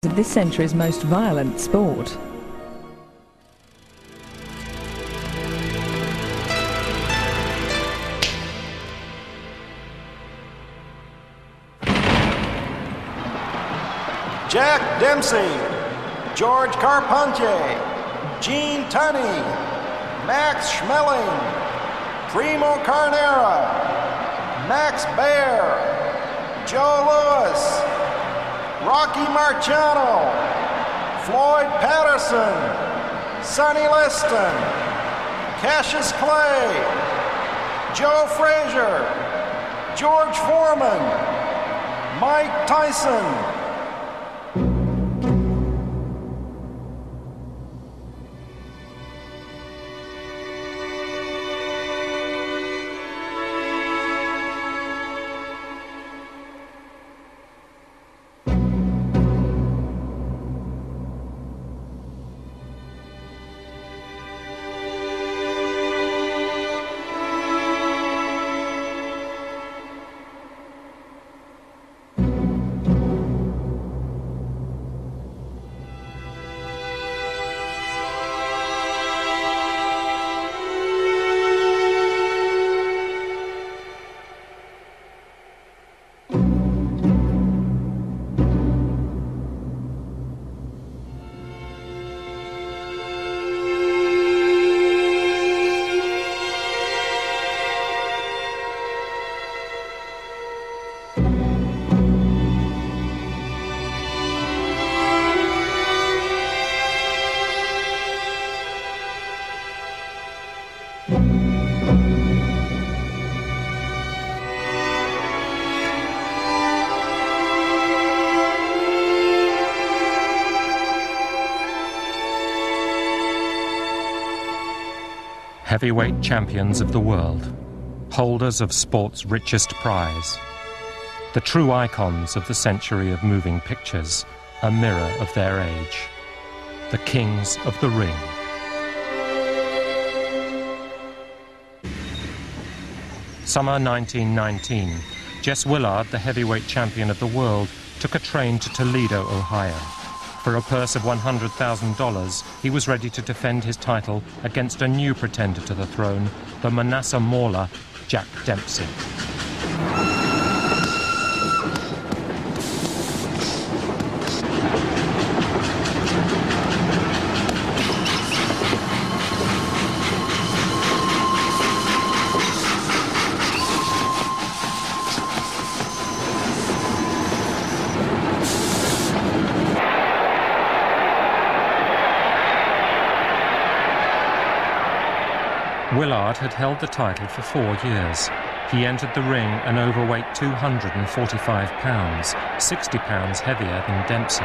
of this century's most violent sport. Jack Dempsey, George Carpentier, Gene Tunney, Max Schmeling, Primo Carnera, Max Baer, Joe Louis, Rocky Marciano, Floyd Patterson, Sonny Liston, Cassius Clay, Joe Frazier, George Foreman, Mike Tyson. Heavyweight champions of the world, holders of sport's richest prize, the true icons of the century of moving pictures, a mirror of their age, the kings of the ring. Summer 1919, Jess Willard, the heavyweight champion of the world, took a train to Toledo, Ohio. For a purse of $100,000, he was ready to defend his title against a new pretender to the throne, the Manasseh Mauler, Jack Dempsey. Willard had held the title for 4 years. He entered the ring an overweight 245 pounds, 60 pounds heavier than Dempsey.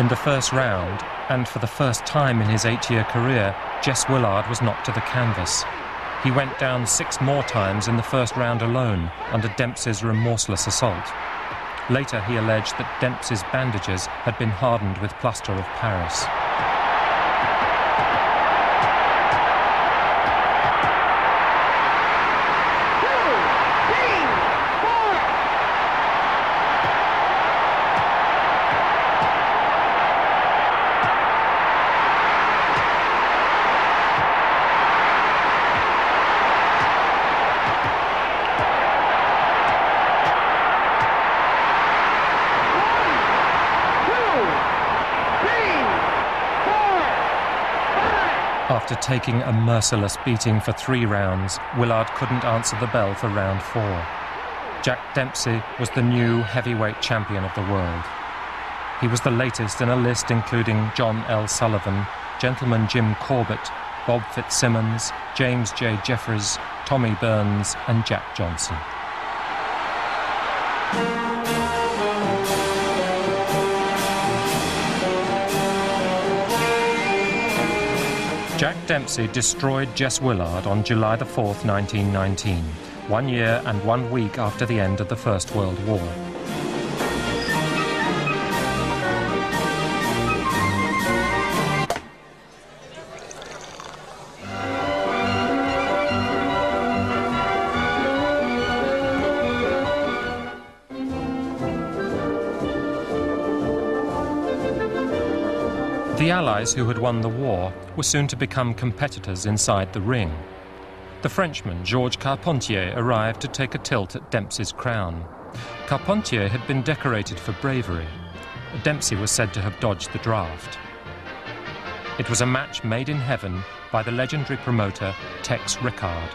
In the first round, and for the first time in his 8-year career, Jess Willard was knocked to the canvas. He went down 6 more times in the first round alone, under Dempsey's remorseless assault. Later, he alleged that Dempsey's bandages had been hardened with plaster of Paris. After taking a merciless beating for 3 rounds, Willard couldn't answer the bell for round 4. Jack Dempsey was the new heavyweight champion of the world. He was the latest in a list including John L. Sullivan, Gentleman Jim Corbett, Bob Fitzsimmons, James J. Jeffries, Tommy Burns, and Jack Johnson. Jack Dempsey destroyed Jess Willard on July the 4th, 1919, 1 year and 1 week after the end of the First World War. The Allies who had won the war were soon to become competitors inside the ring. The Frenchman Georges Carpentier arrived to take a tilt at Dempsey's crown. Carpentier had been decorated for bravery. Dempsey was said to have dodged the draft. It was a match made in heaven by the legendary promoter Tex Rickard.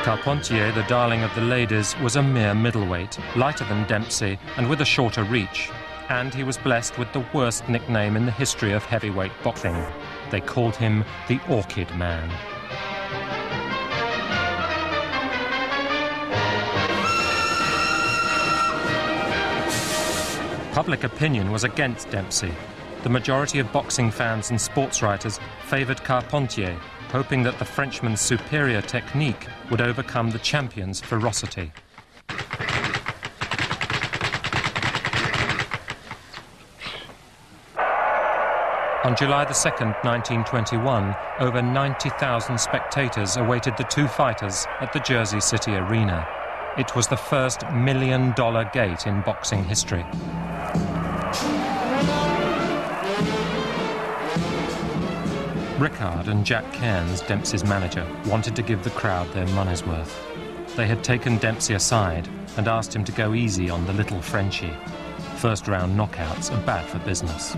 Carpentier, the darling of the ladies, was a mere middleweight, lighter than Dempsey and with a shorter reach. And he was blessed with the worst nickname in the history of heavyweight boxing. They called him the Orchid Man. Public opinion was against Dempsey. The majority of boxing fans and sports writers favoured Carpentier, hoping that the Frenchman's superior technique would overcome the champion's ferocity. On July the 2nd, 1921, over 90,000 spectators awaited the two fighters at the Jersey City Arena. It was the first $1 million gate in boxing history. Rickard and Jack Cairns, Dempsey's manager, wanted to give the crowd their money's worth. They had taken Dempsey aside and asked him to go easy on the little Frenchie. First-round knockouts are bad for business.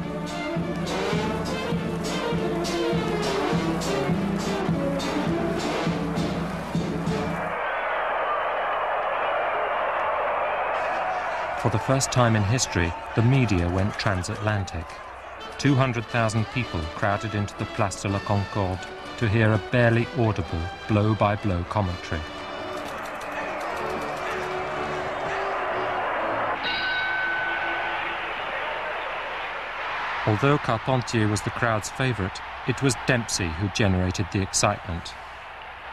For the first time in history, the media went transatlantic. 200,000 people crowded into the Place de la Concorde to hear a barely audible blow-by-blow commentary. Although Carpentier was the crowd's favourite, it was Dempsey who generated the excitement.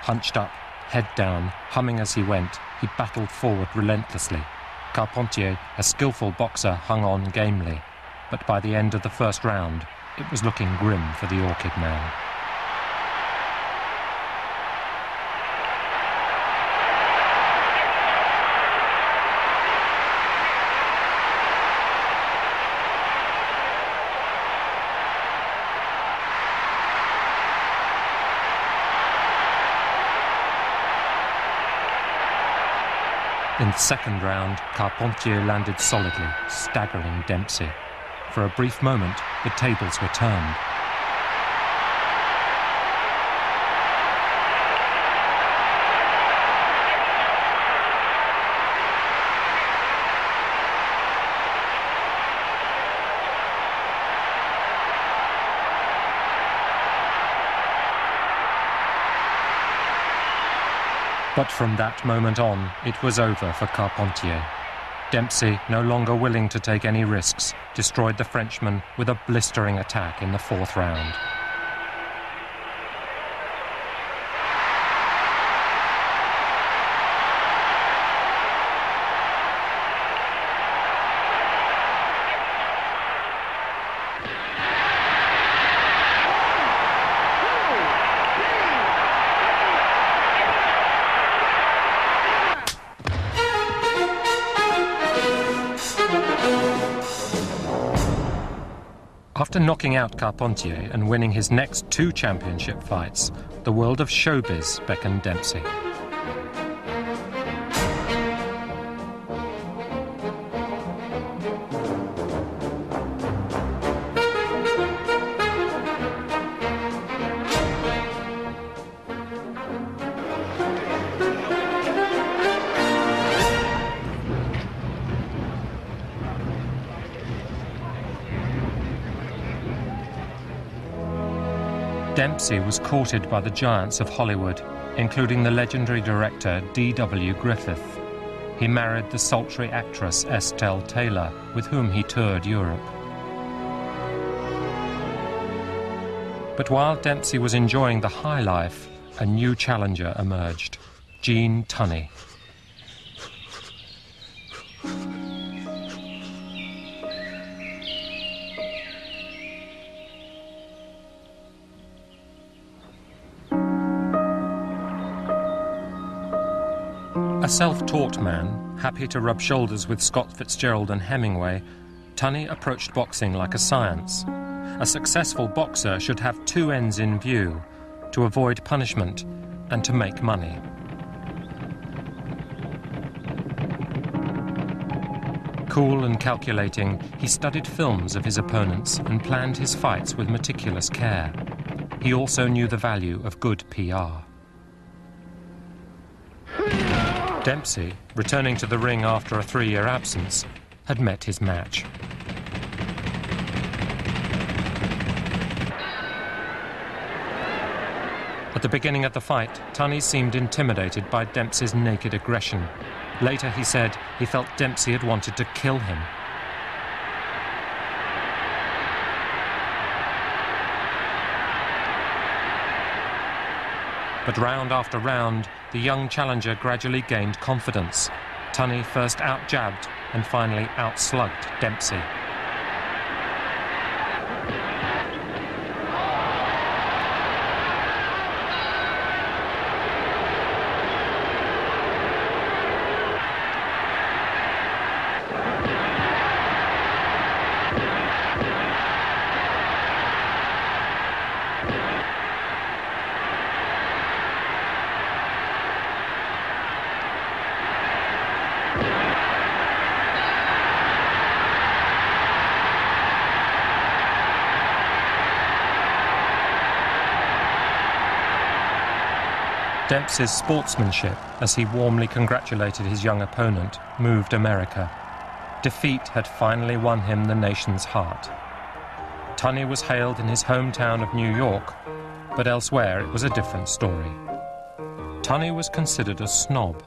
Hunched up, head down, humming as he went, he battled forward relentlessly. Carpentier, a skillful boxer, hung on gamely. But by the end of the first round, it was looking grim for the Orchid Man. In the second round, Carpentier landed solidly, staggering Dempsey. For a brief moment, the tables were turned. But from that moment on, it was over for Carpentier. Dempsey, no longer willing to take any risks, destroyed the Frenchman with a blistering attack in the fourth round. After knocking out Carpentier and winning his next 2 championship fights, the world of showbiz beckoned Dempsey. Dempsey was courted by the giants of Hollywood, including the legendary director D.W. Griffith. He married the sultry actress Estelle Taylor, with whom he toured Europe. But while Dempsey was enjoying the high life, a new challenger emerged, Gene Tunney. A self-taught man, happy to rub shoulders with Scott Fitzgerald and Hemingway, Tunney approached boxing like a science. A successful boxer should have two ends in view: to avoid punishment and to make money. Cool and calculating, he studied films of his opponents and planned his fights with meticulous care. He also knew the value of good PR. Dempsey, returning to the ring after a 3-year absence, had met his match. At the beginning of the fight, Tunney seemed intimidated by Dempsey's naked aggression. Later he said he felt Dempsey had wanted to kill him. But round after round, the young challenger gradually gained confidence. Tunney first out-jabbed and finally out-slugged Dempsey. Dempsey's sportsmanship, as he warmly congratulated his young opponent, moved America. Defeat had finally won him the nation's heart. Tunney was hailed in his hometown of New York, but elsewhere it was a different story. Tunney was considered a snob.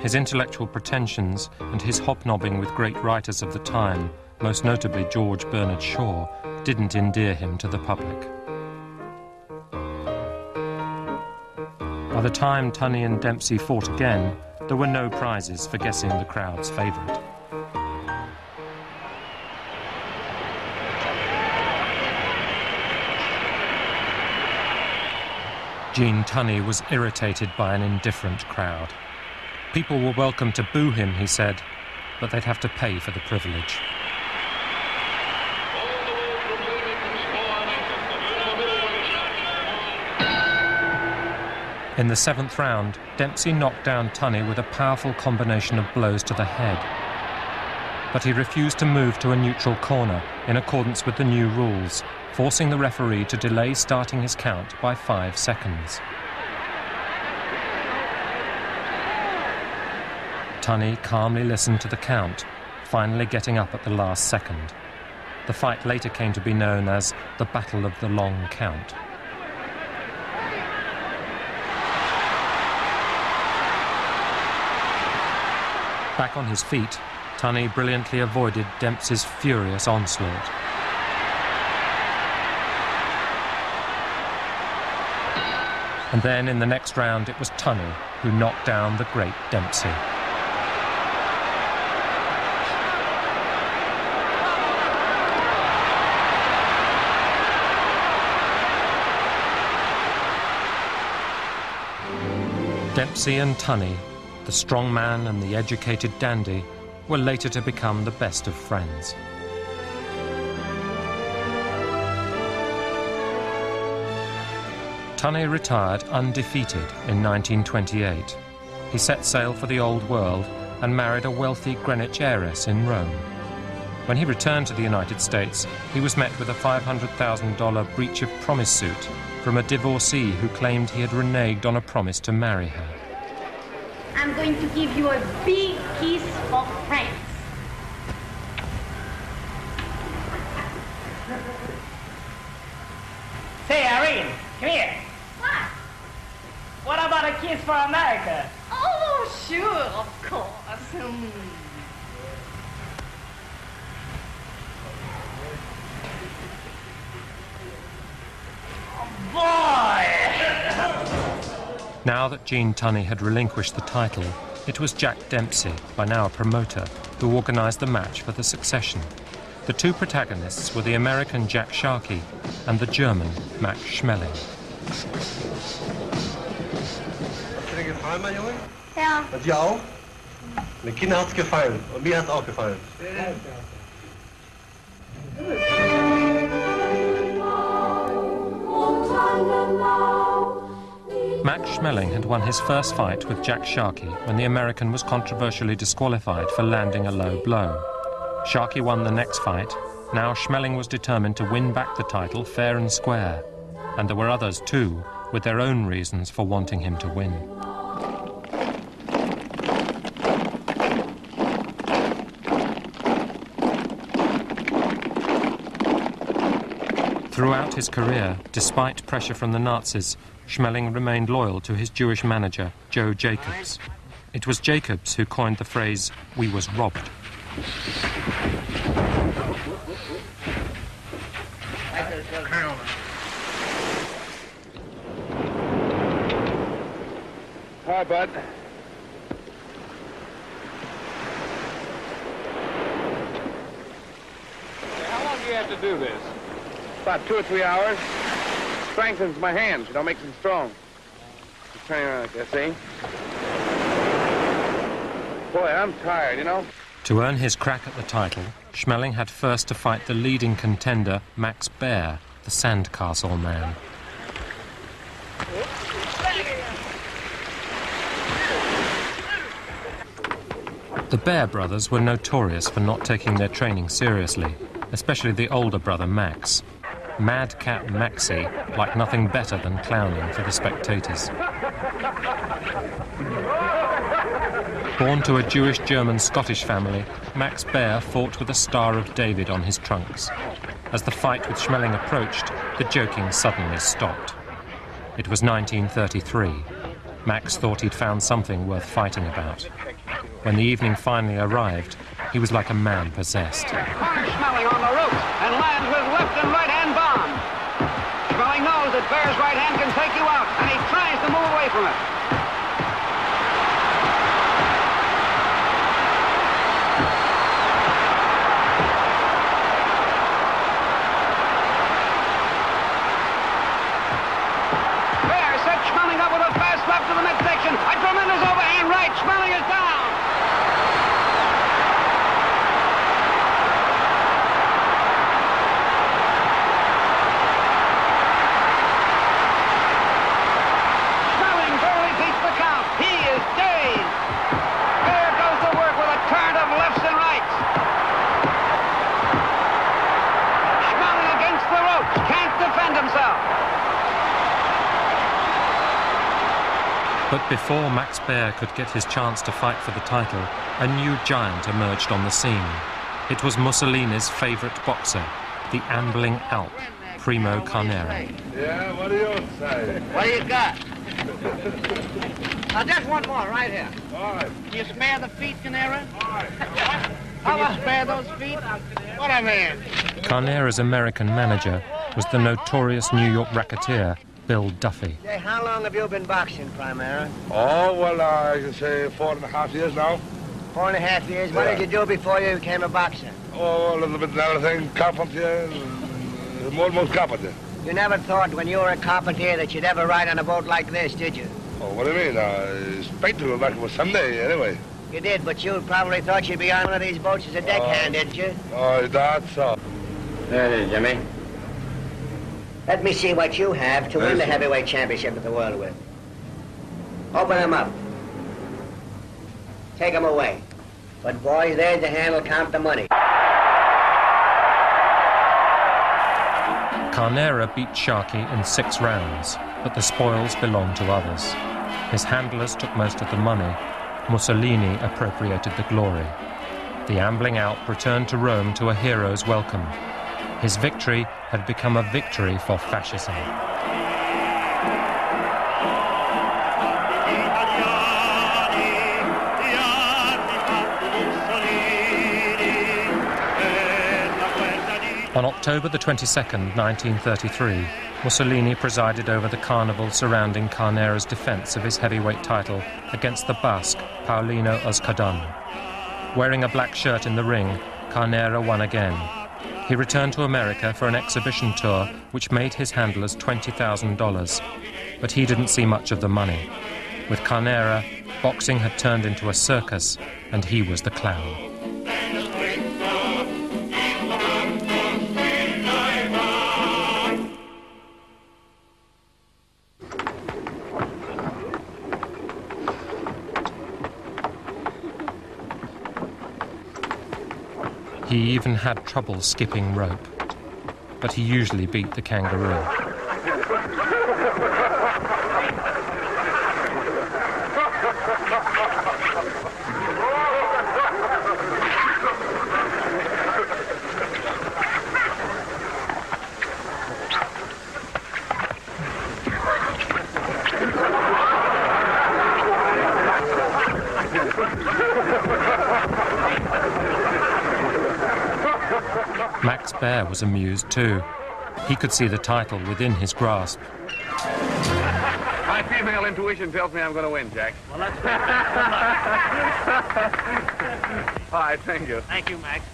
His intellectual pretensions and his hobnobbing with great writers of the time, most notably George Bernard Shaw, didn't endear him to the public. By the time Tunney and Dempsey fought again, there were no prizes for guessing the crowd's favourite. Gene Tunney was irritated by an indifferent crowd. People were welcome to boo him, he said, but they'd have to pay for the privilege. In the 7th round, Dempsey knocked down Tunney with a powerful combination of blows to the head. But he refused to move to a neutral corner in accordance with the new rules, forcing the referee to delay starting his count by 5 seconds. Tunney calmly listened to the count, finally getting up at the last second. The fight later came to be known as the Battle of the Long Count. Back on his feet, Tunney brilliantly avoided Dempsey's furious onslaught. And then in the next round it was Tunney who knocked down the great Dempsey. Dempsey and Tunney, the strong man and the educated dandy, were later to become the best of friends. Tunney retired undefeated in 1928. He set sail for the old world and married a wealthy Greenwich heiress in Rome. When he returned to the United States, he was met with a $500,000 breach of promise suit from a divorcee who claimed he had reneged on a promise to marry her. I'm going to give you a big kiss for France. Say, Irene, come here. What? What about a kiss for America? Oh, sure, of course. Boy! Now that Gene Tunney had relinquished the title, it was Jack Dempsey, by now a promoter, who organised the match for the succession. The two protagonists were the American Jack Sharkey and the German Max Schmeling. Kann ich gefallen, mein Junge? Ja. Und dir auch? Den Kindern hat's gefallen und mir hat's auch gefallen. Max Schmeling had won his first fight with Jack Sharkey when the American was controversially disqualified for landing a low blow. Sharkey won the next fight. Now Schmeling was determined to win back the title fair and square. And there were others too, with their own reasons for wanting him to win. Throughout his career, despite pressure from the Nazis, Schmeling remained loyal to his Jewish manager, Joe Jacobs. It was Jacobs who coined the phrase, "We was robbed." Hi, bud. How long do you have to do this? About 2 or 3 hours. Strengthens my hands, you know, makes them strong. Just turn around like that, see? Boy, I'm tired, you know? To earn his crack at the title, Schmeling had first to fight the leading contender, Max Baer, the Sandcastle man. The Baer brothers were notorious for not taking their training seriously, especially the older brother Max. Madcap Maxie liked nothing better than clowning for the spectators. Born to a Jewish, German, Scottish family, Max Baer fought with a Star of David on his trunks. As the fight with Schmeling approached, the joking suddenly stopped. It was 1933. Max thought he'd found something worth fighting about. When the evening finally arrived, he was like a man possessed. Schmeling on the ropes and lands with left and right hand bomb. Schmeling knows that Baer's right hand can take you out, and he tries to move away from it. Baer sets Schmeling up with a fast left to the midsection. A tremendous overhand right. Schmeling is down. But before Max Baer could get his chance to fight for the title, a new giant emerged on the scene. It was Mussolini's favourite boxer, the ambling Alp, Primo Carnera. Yeah, what do you say? What do you got? Just one more, right here. All right. Can you spare the feet, Carnera? All right. Can you spare those feet? What I mean? Carnera's American manager was the notorious New York racketeer, Bill Duffy. Hey, how long have you been boxing, Primera? Oh, well, I can say 4.5 years now. 4.5 years? What did you do before you became a boxer? Oh, a little bit of everything, carpenter, almost carpenter. You never thought when you were a carpenter that you'd ever ride on a boat like this, did you? Oh, what do you mean? I expect to go back for someday, anyway. You did, but you probably thought you'd be on one of these boats as a deckhand, didn't you? Oh, that's so. There it is, Jimmy. Let me see what you have to win the heavyweight championship of the world with. Open them up. Take them away. But boys, there's the handle, count the money. Carnera beat Sharkey in 6 rounds, but the spoils belonged to others. His handlers took most of the money. Mussolini appropriated the glory. The ambling Alp returned to Rome to a hero's welcome. His victory had become a victory for fascism. On October the 22nd, 1933, Mussolini presided over the carnival surrounding Carnera's defence of his heavyweight title against the Basque, Paulino Euskadin. Wearing a black shirt in the ring, Carnera won again. He returned to America for an exhibition tour which made his handlers $20,000, but he didn't see much of the money. With Carnera, Boxing had turned into a circus, and he was the clown. He even had trouble skipping rope, but he usually beat the kangaroo. Max Baer was amused too. He could see the title within his grasp. My female intuition tells me I'm going to win, Jack. Well, that's good. All right, thank you. Thank you, Max.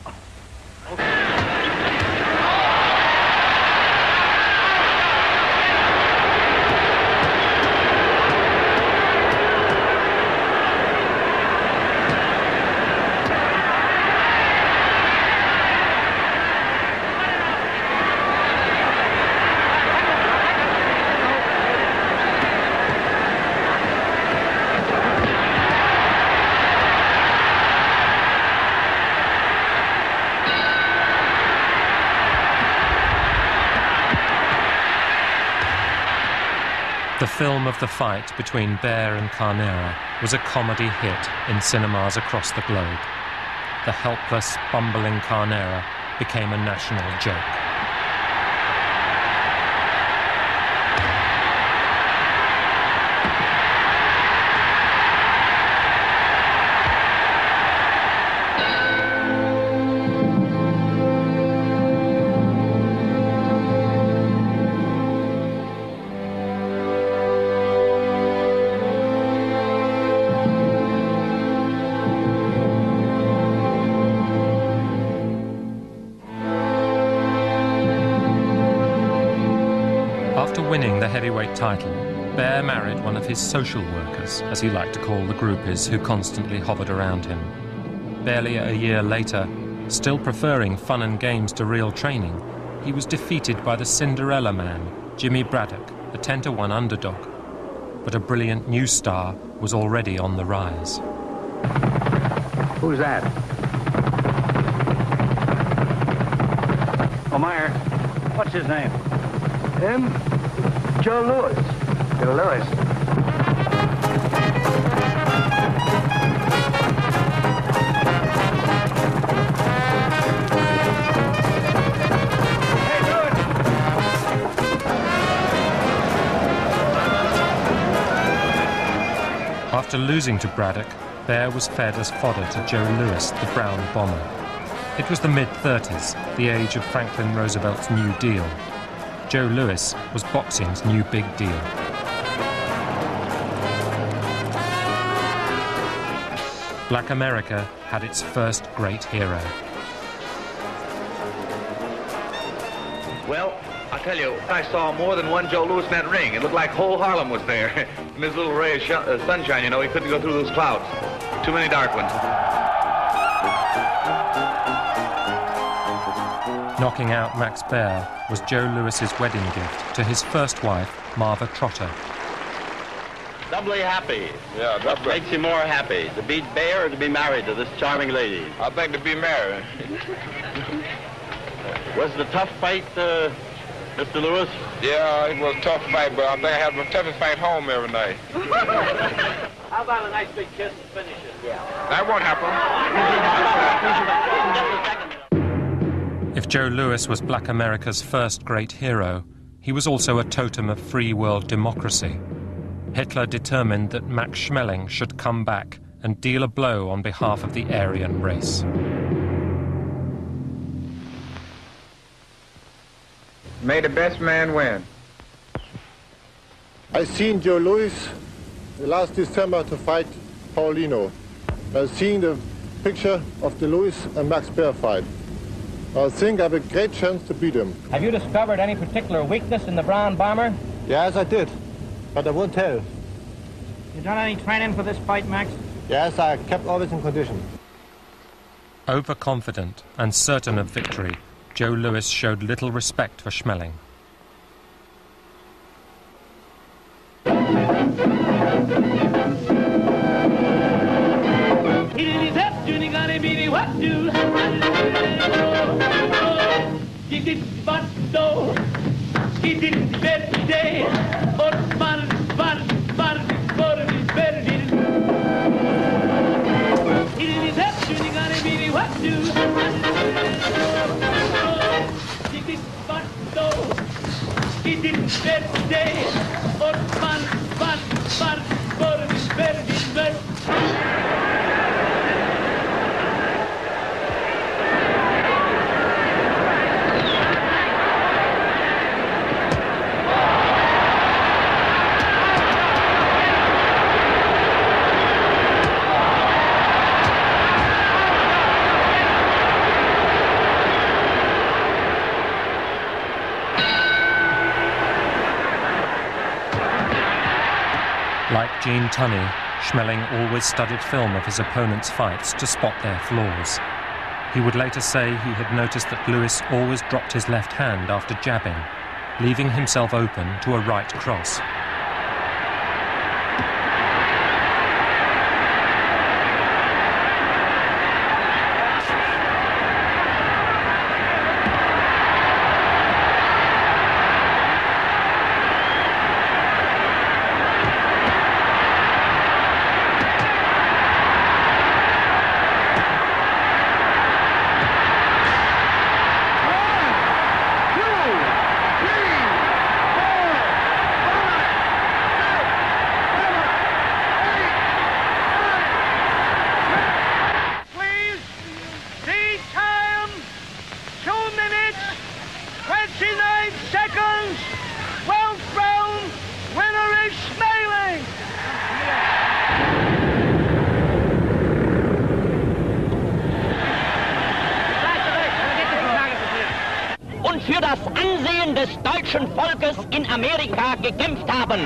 The film of the fight between Baer and Carnera was a comedy hit in cinemas across the globe. The helpless, bumbling Carnera became a national joke. Winning the heavyweight title, Baer married one of his social workers, as he liked to call the groupies who constantly hovered around him. Barely a year later, still preferring fun and games to real training, he was defeated by the Cinderella Man, Jimmy Braddock, a 10-to-1 underdog. But a brilliant new star was already on the rise. Who's that? Oh, Meyer. What's his name? Him? Joe Louis. Joe Louis. After losing to Braddock, Baer was fed as fodder to Joe Louis, the brown bomber. It was the mid-30s, the age of Franklin Roosevelt's New Deal. Joe Louis was boxing's new big deal. Black America had its first great hero. Well, I'll tell you, I saw more than one Joe Louis in that ring. It looked like whole Harlem was there. In this little ray of sunshine, you know, he couldn't go through those clouds. Too many dark ones. Knocking out Max Baer was Joe Louis's wedding gift to his first wife, Marva Trotter. Doubly happy. Yeah, what makes you more happy, to beat Baer or to be married to this charming lady? I think to be married. Was it a tough fight, Mr. Lewis? Yeah, it was a tough fight, but I think I had the toughest fight home every night. How about a nice big kiss and finish it? Yeah. That won't happen. If Joe Louis was Black America's first great hero, he was also a totem of free world democracy. Hitler determined that Max Schmeling should come back and deal a blow on behalf of the Aryan race. May the best man win. I seen Joe Louis last December to fight Paulino. I've seen the picture of the Louis and Max Baer fight. I think I have a great chance to beat him. Have you discovered any particular weakness in the brown bomber? Yes, I did, but I won't tell. You done any training for this fight, Max? Yes, I kept always in condition. Overconfident and certain of victory, Joe Louis showed little respect for Schmeling. Like Gene Tunney, Schmeling always studied film of his opponent's fights to spot their flaws. He would later say he had noticed that Louis always dropped his left hand after jabbing, leaving himself open to a right cross. Für das Ansehen des deutschen Volkes in Amerika gekämpft haben.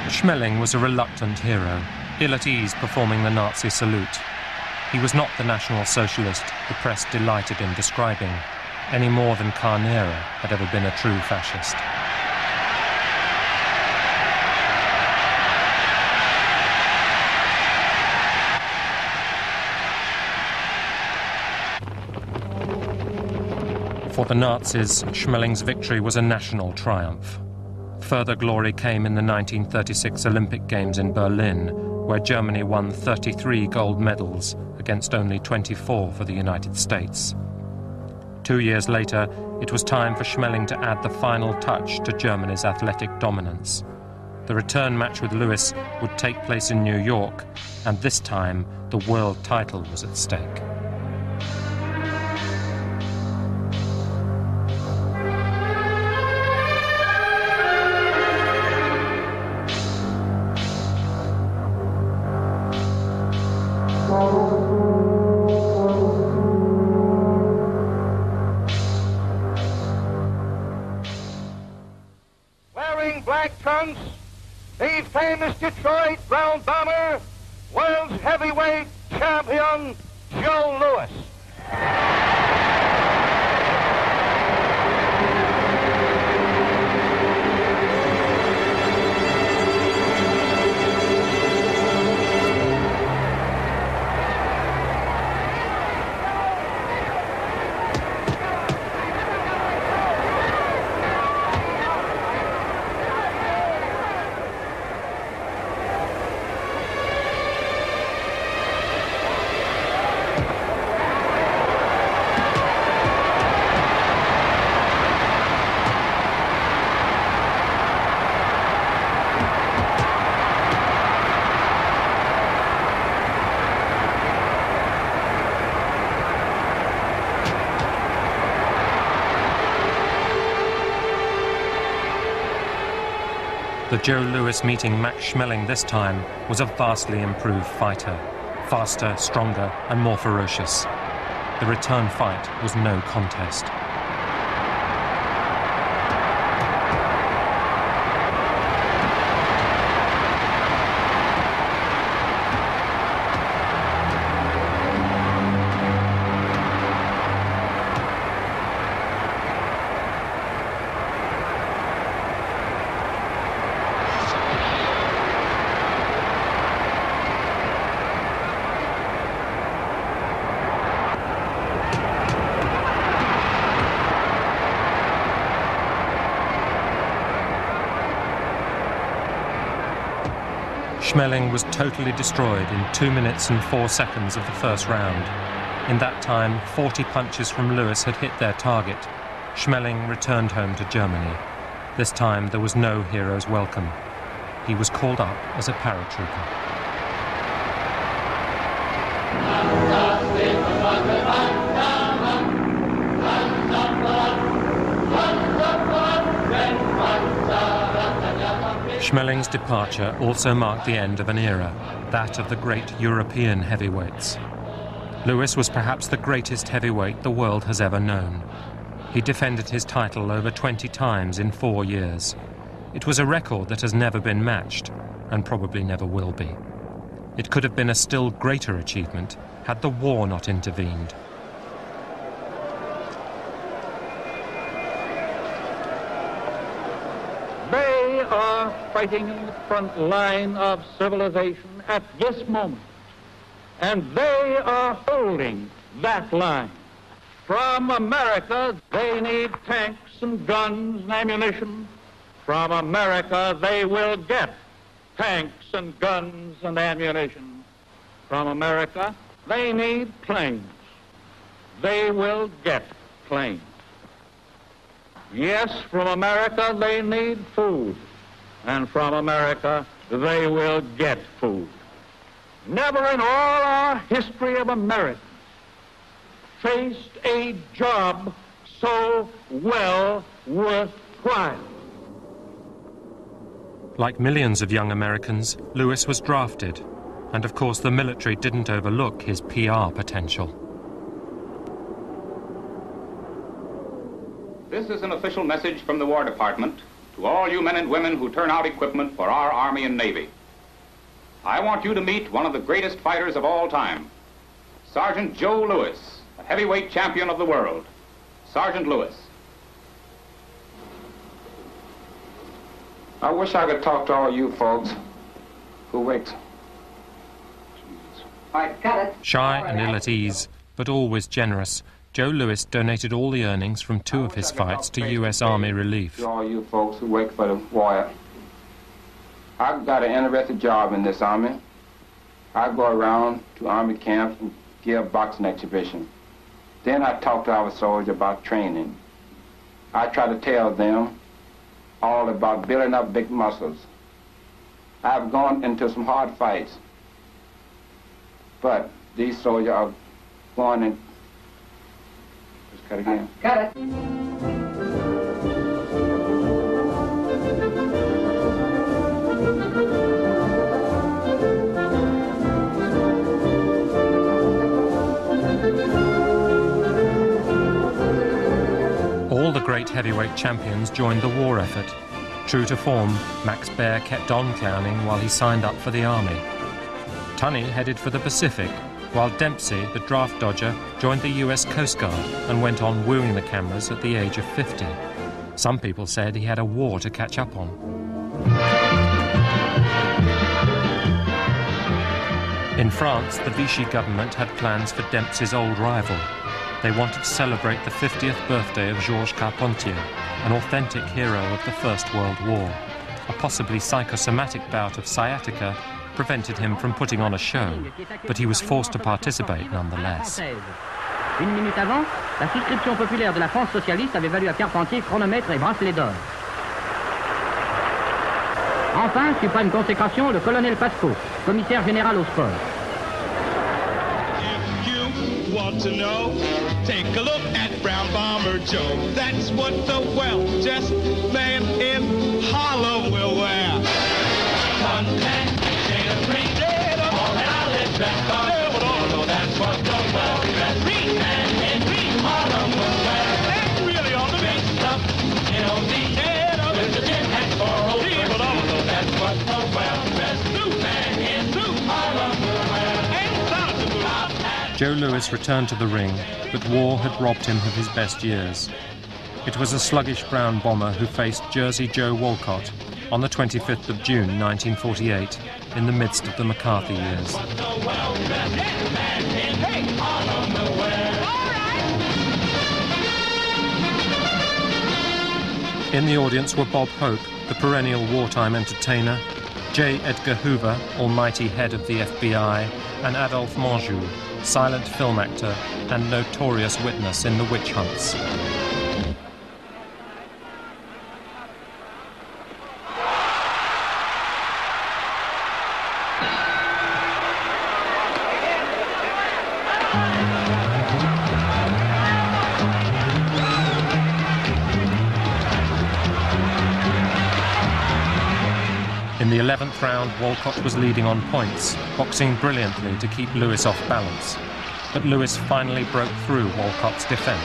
Schmeling was a reluctant hero, ill at ease performing the Nazi salute. He was not the National Socialist the press delighted in describing, any more than Carnera had ever been a true fascist. For the Nazis, Schmeling's victory was a national triumph. Further glory came in the 1936 Olympic Games in Berlin, where Germany won 33 gold medals against only 24 for the United States. 2 years later, it was time for Schmeling to add the final touch to Germany's athletic dominance. The return match with Louis would take place in New York, and this time the world title was at stake. Wearing black trunks, the famous Detroit Brown Bomber, world's heavyweight champion, Joe Louis. The Joe Louis meeting Max Schmeling this time was a vastly improved fighter, faster, stronger, and more ferocious. The return fight was no contest. Schmeling was totally destroyed in 2 minutes and 4 seconds of the first round. In that time, 40 punches from Lewis had hit their target. Schmeling returned home to Germany. This time there was no hero's welcome. He was called up as a paratrooper. Schmeling's departure also marked the end of an era, that of the great European heavyweights. Lewis was perhaps the greatest heavyweight the world has ever known. He defended his title over 20 times in 4 years. It was a record that has never been matched, and probably never will be. It could have been a still greater achievement had the war not intervened. They are fighting in the front line of civilization at this moment, and they are holding that line. From America, they need tanks and guns and ammunition. From America, they will get tanks and guns and ammunition. From America, they need planes. They will get planes. Yes, from America, they need food. And from America, they will get food. Never in all our history of America faced a job so well worthwhile. Like millions of young Americans, Lewis was drafted. And of course the military didn't overlook his PR potential. This is an official message from the War Department to all you men and women who turn out equipment for our Army and Navy. I want you to meet one of the greatest fighters of all time, Sergeant Joe Lewis, a heavyweight champion of the world. Sergeant Lewis. I wish I could talk to all you folks who wakes. Shy and ill at ease, but always generous, Joe Lewis donated all the earnings from 2 of his fights to U.S. Army relief. To all you folks who wait for the war. I've got an interesting job in this Army. I go around to Army camps and give boxing exhibitions. Then I talk to our soldiers about training. I try to tell them all about building up big muscles. I've gone into some hard fights, but these soldiers are going in. Just cut again. Cut it. All the great heavyweight champions joined the war effort. True to form, Max Baer kept on clowning while he signed up for the army. Tunney headed for the Pacific, while Dempsey, the draft dodger, joined the US Coast Guard and went on wooing the cameras at the age of 50. Some people said he had a war to catch up on. In France, the Vichy government had plans for Dempsey's old rival. They wanted to celebrate the 50th birthday of Georges Carpentier, an authentic hero of the First World War. A possibly psychosomatic bout of sciatica prevented him from putting on a show, but he was forced to participate nonetheless. Une minute avant, la souscription populaire de la France socialiste avait valu à Carpentier chronomètre et bracelet d'or. Enfin, suprême consécration, le colonel Pasco, commissaire général au sport. Want to know? Take a look at Brown Bomber Joe. That's what the well-dressed man in Harlem will wear. One man, shade of green, all now let's back on. Oh, that's what the well-dressed man in Harlem will wear. That's really on the big stuff. You know, the head of the tin hat for old person. That's what the well-dressed man in Harlem will wear. And start to move. Joe Lewis returned to the ring, but war had robbed him of his best years. It was a sluggish brown bomber who faced Jersey Joe Walcott on the 25th of June 1948, in the midst of the McCarthy years. In the audience were Bob Hope, the perennial wartime entertainer, J. Edgar Hoover, almighty head of the FBI, and Adolphe Menjou, silent film actor and notorious witness in the witch hunts. In the 11th round, Walcott was leading on points, boxing brilliantly to keep Lewis off balance. But Lewis finally broke through Walcott's defense.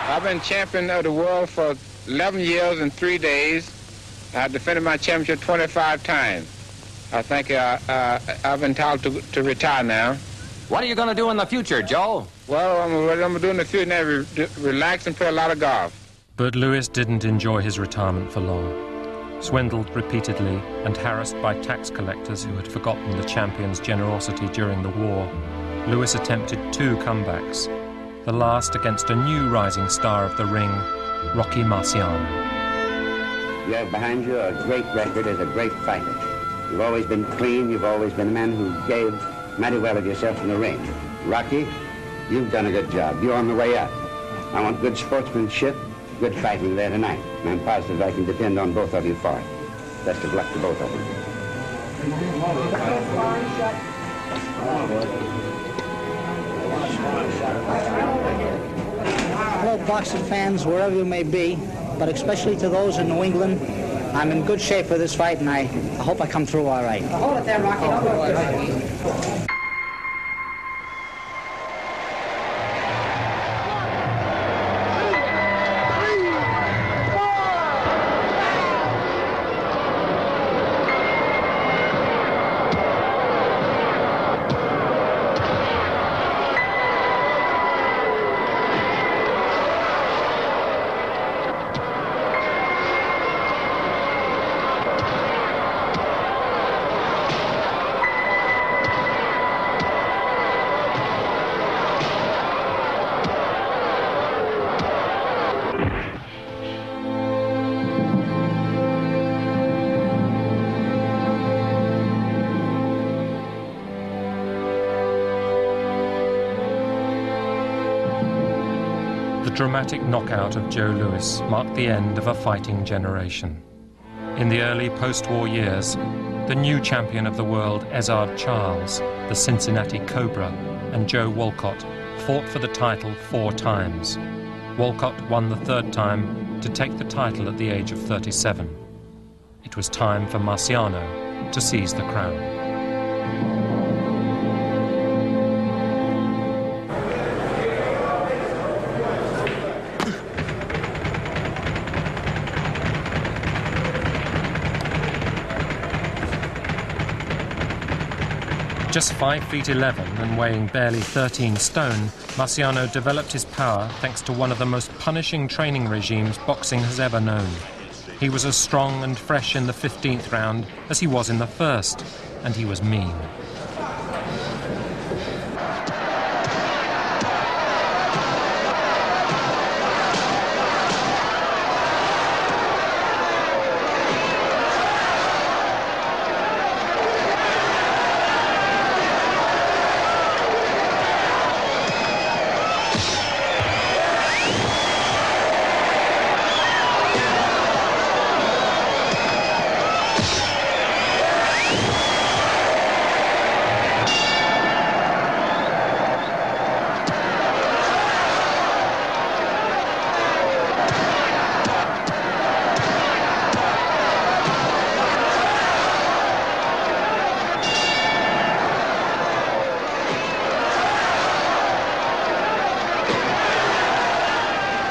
I've been champion of the world for 11 years and 3 days. I defended my championship 25 times. I think I've been told to retire now. What are you going to do in the future, Joe? Well, what I'm going to do in the future now, relax and play a lot of golf. But Lewis didn't enjoy his retirement for long. Swindled repeatedly and harassed by tax collectors who had forgotten the champion's generosity during the war, Lewis attempted 2 comebacks. The last against a new rising star of the ring, Rocky Marciano. You have behind you a great record as a great fighter. You've always been clean, you've always been a man who gave mighty well of yourself in the ring. Rocky, you've done a good job. You're on the way up. I want good sportsmanship, good fighting there tonight. And I'm positive I can depend on both of you for it. Best of luck to both of them. Hello, boxing fans, wherever you may be, but especially to those in New England. I'm in good shape for this fight, and I hope I come through all right. Hold it there, Rocky. Don't go. The dramatic knockout of Joe Louis marked the end of a fighting generation. In the early post-war years, the new champion of the world, Ezzard Charles, the Cincinnati Cobra, and Joe Walcott fought for the title 4 times. Walcott won the 3rd time to take the title at the age of 37. It was time for Marciano to seize the crown. Just 5 feet 11 and weighing barely 13 stone, Marciano developed his power thanks to one of the most punishing training regimes boxing has ever known. He was as strong and fresh in the 15th round as he was in the 1st, and he was mean.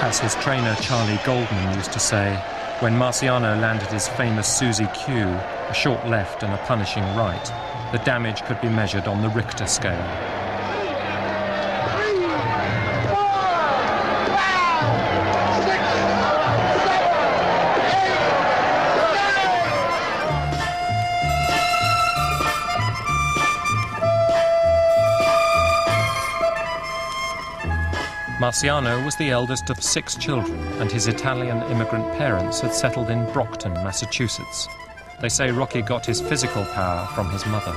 As his trainer Charlie Goldman used to say, when Marciano landed his famous Susie Q, a short left and a punishing right, the damage could be measured on the Richter scale. Marciano was the eldest of 6 children, and his Italian immigrant parents had settled in Brockton, Massachusetts. They say Rocky got his physical power from his mother.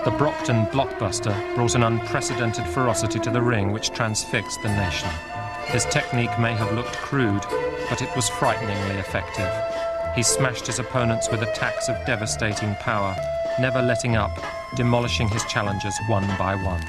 The Brockton blockbuster brought an unprecedented ferocity to the ring which transfixed the nation. His technique may have looked crude, but it was frighteningly effective. He smashed his opponents with attacks of devastating power, never letting up, demolishing his challengers one by one.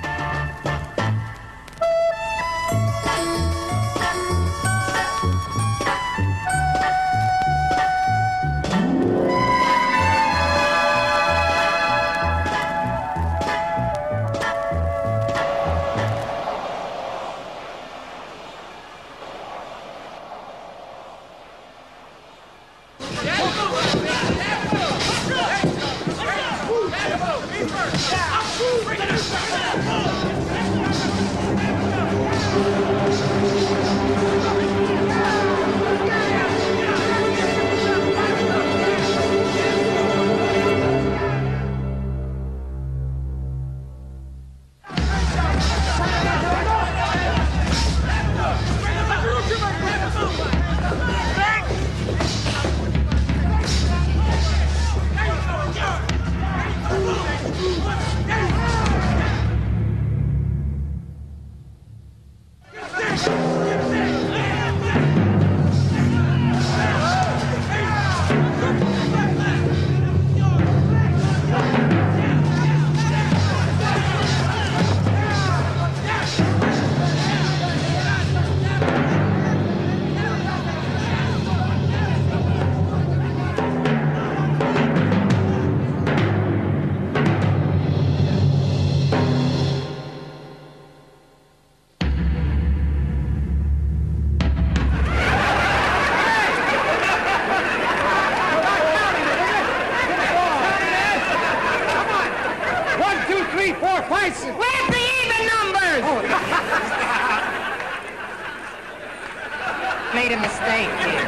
Made a mistake here.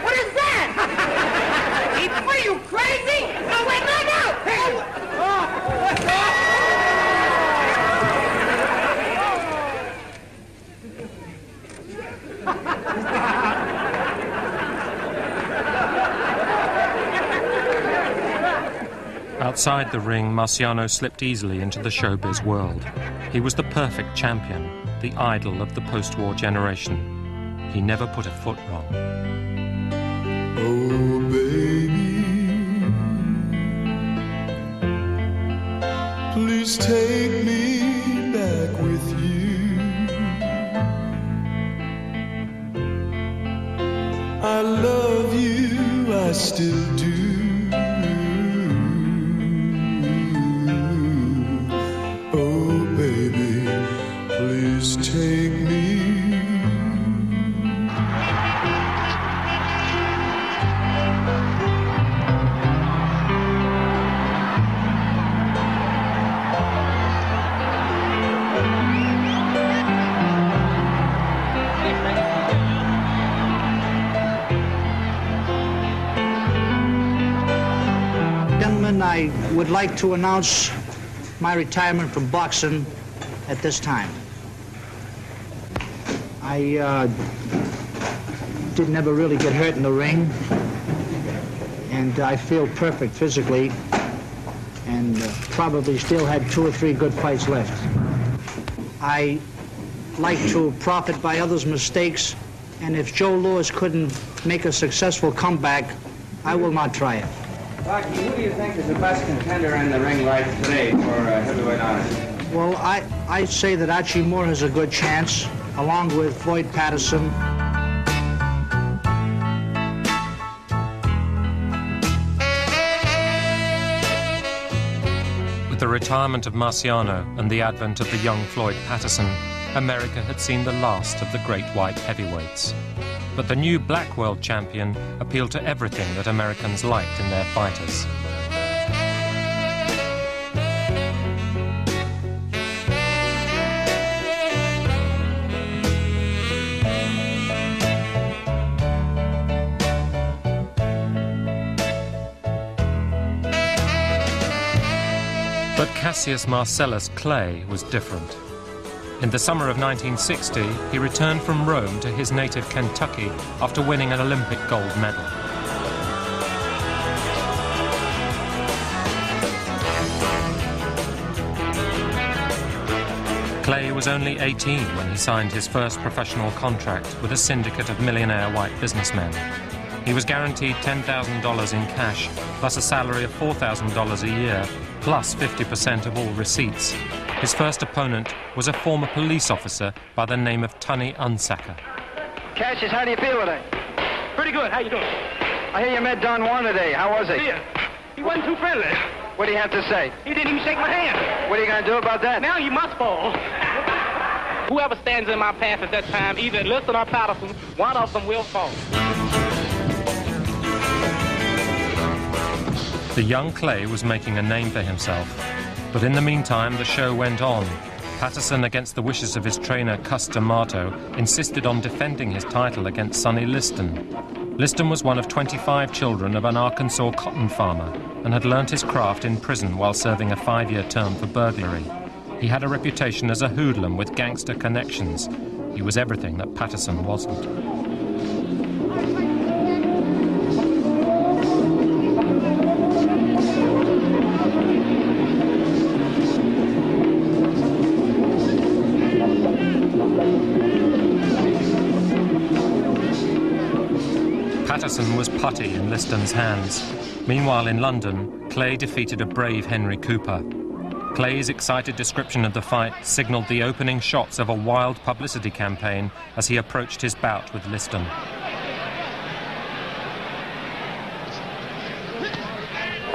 What is that? What are you, crazy? No, wait, no! Outside the ring, Marciano slipped easily into the showbiz world. He was the perfect champion, the idol of the post-war generation. He never put a foot wrong. Oh, baby, please take me back with you. I love you, I still do. Oh, baby, please take me. I would like to announce my retirement from boxing at this time. I didn't ever really get hurt in the ring, and I feel perfect physically, and probably still had 2 or 3 good fights left. I like to profit by others' mistakes, and if Joe Louis couldn't make a successful comeback, I will not try it. Rocky, who do you think is the best contender in the ring right today for heavyweight honors? Well, I say that Archie Moore has a good chance, along with Floyd Patterson. With the retirement of Marciano and the advent of the young Floyd Patterson, America had seen the last of the great white heavyweights. But the new black world champion appealed to everything that Americans liked in their fighters. But Cassius Marcellus Clay was different. In the summer of 1960, he returned from Rome to his native Kentucky after winning an Olympic gold medal. Clay was only 18 when he signed his first professional contract with a syndicate of millionaire white businessmen. He was guaranteed $10,000 in cash, plus a salary of $4,000 a year, plus 50% of all receipts. His first opponent was a former police officer by the name of Tunny Unsacker. Cassius, how do you feel today? Pretty good. How you doing? I hear you met Don Juan today. How was he? Yeah. He wasn't too friendly. What do you have to say? He didn't even shake my hand. What are you going to do about that? Now you must fall. Whoever stands in my path at that time, either Liston or Patterson, one of them will fall. The young Clay was making a name for himself. But in the meantime, the show went on. Patterson, against the wishes of his trainer, Cus D'Amato, insisted on defending his title against Sonny Liston. Liston was one of 25 children of an Arkansas cotton farmer and had learnt his craft in prison while serving a 5-year term for burglary. He had a reputation as a hoodlum with gangster connections. He was everything that Patterson wasn't. Patterson was putty in Liston's hands. Meanwhile, in London, Clay defeated a brave Henry Cooper. Clay's excited description of the fight signalled the opening shots of a wild publicity campaign as he approached his bout with Liston.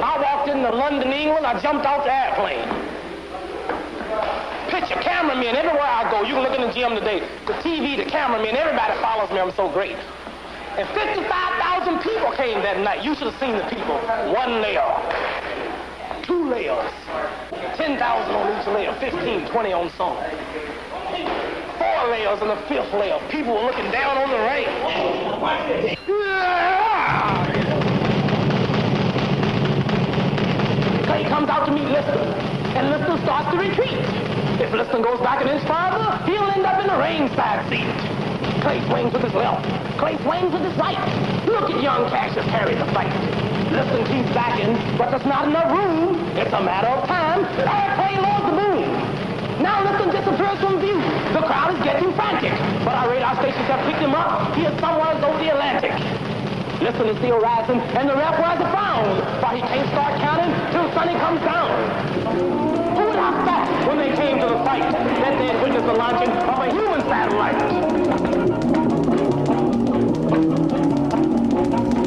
I walked into London, England, I jumped off the airplane. Picture, cameramen, everywhere I go, you can look in the gym today, the TV, the cameramen, everybody follows me, I'm so great. And 55,000 people came that night. You should have seen the people. 1 layer, 2 layers, 10,000 on each layer, 15, 20 on some. 4 layers and the 5th layer. People were looking down on the ring. Clay comes out to meet Liston, and Liston starts to retreat. If Liston goes back an inch farther, he'll end up in the ringside seat. Clay swings with his left. Clay swings with his right. Look at young Cassius carry the fight. Liston keeps backing, but there's not enough room. It's a matter of time. Clay lowers the boom. Now Liston disappears from view. The crowd is getting frantic, but our radar stations have picked him up. He is somewhere over the Atlantic. Liston is still rising, and the ref wears a frown, for he can't start counting till Sonny comes down. Who would have thought when they came to the fight that they had witnessed the launching of a human satellite?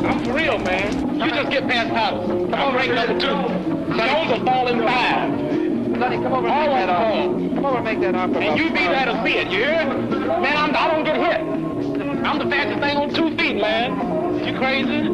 I'm for real, man. You just get past Patterson. Come on, rank number 2. Jones will fall in 5. Sonny, come over and make that offer. Come over and make that offer. And you be there to see it, you hear? Man, I don't get hit. I'm the fastest thing on 2 feet, man. You crazy?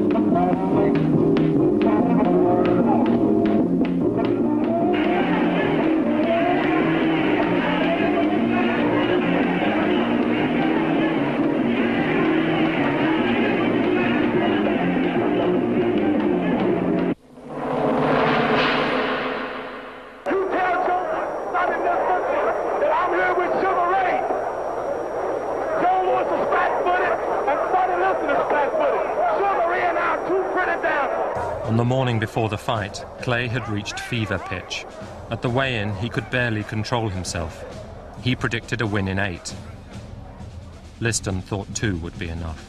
On the morning before the fight, Clay had reached fever pitch. At the weigh-in, he could barely control himself. He predicted a win in 8. Liston thought 2 would be enough.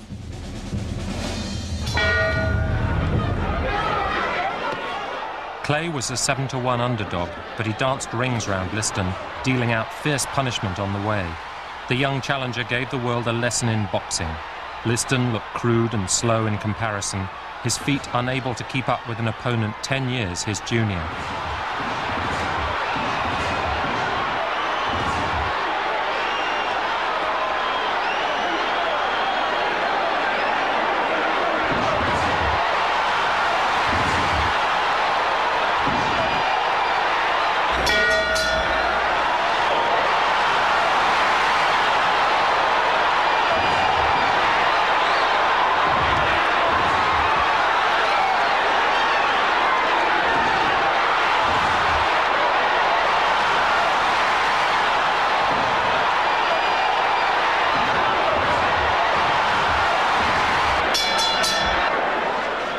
Clay was a 7-1 underdog, but he danced rings round Liston, dealing out fierce punishment on the way. The young challenger gave the world a lesson in boxing. Liston looked crude and slow in comparison, his feet unable to keep up with an opponent 10 years his junior.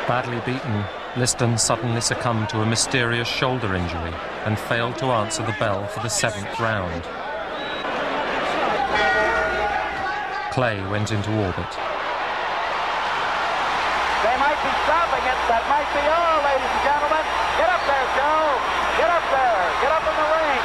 Badly beaten, Liston suddenly succumbed to a mysterious shoulder injury and failed to answer the bell for the 7th round. Clay went into orbit. They might be stopping it. That might be all, ladies and gentlemen. Get up there, Joe. Get up there. Get up in the ring.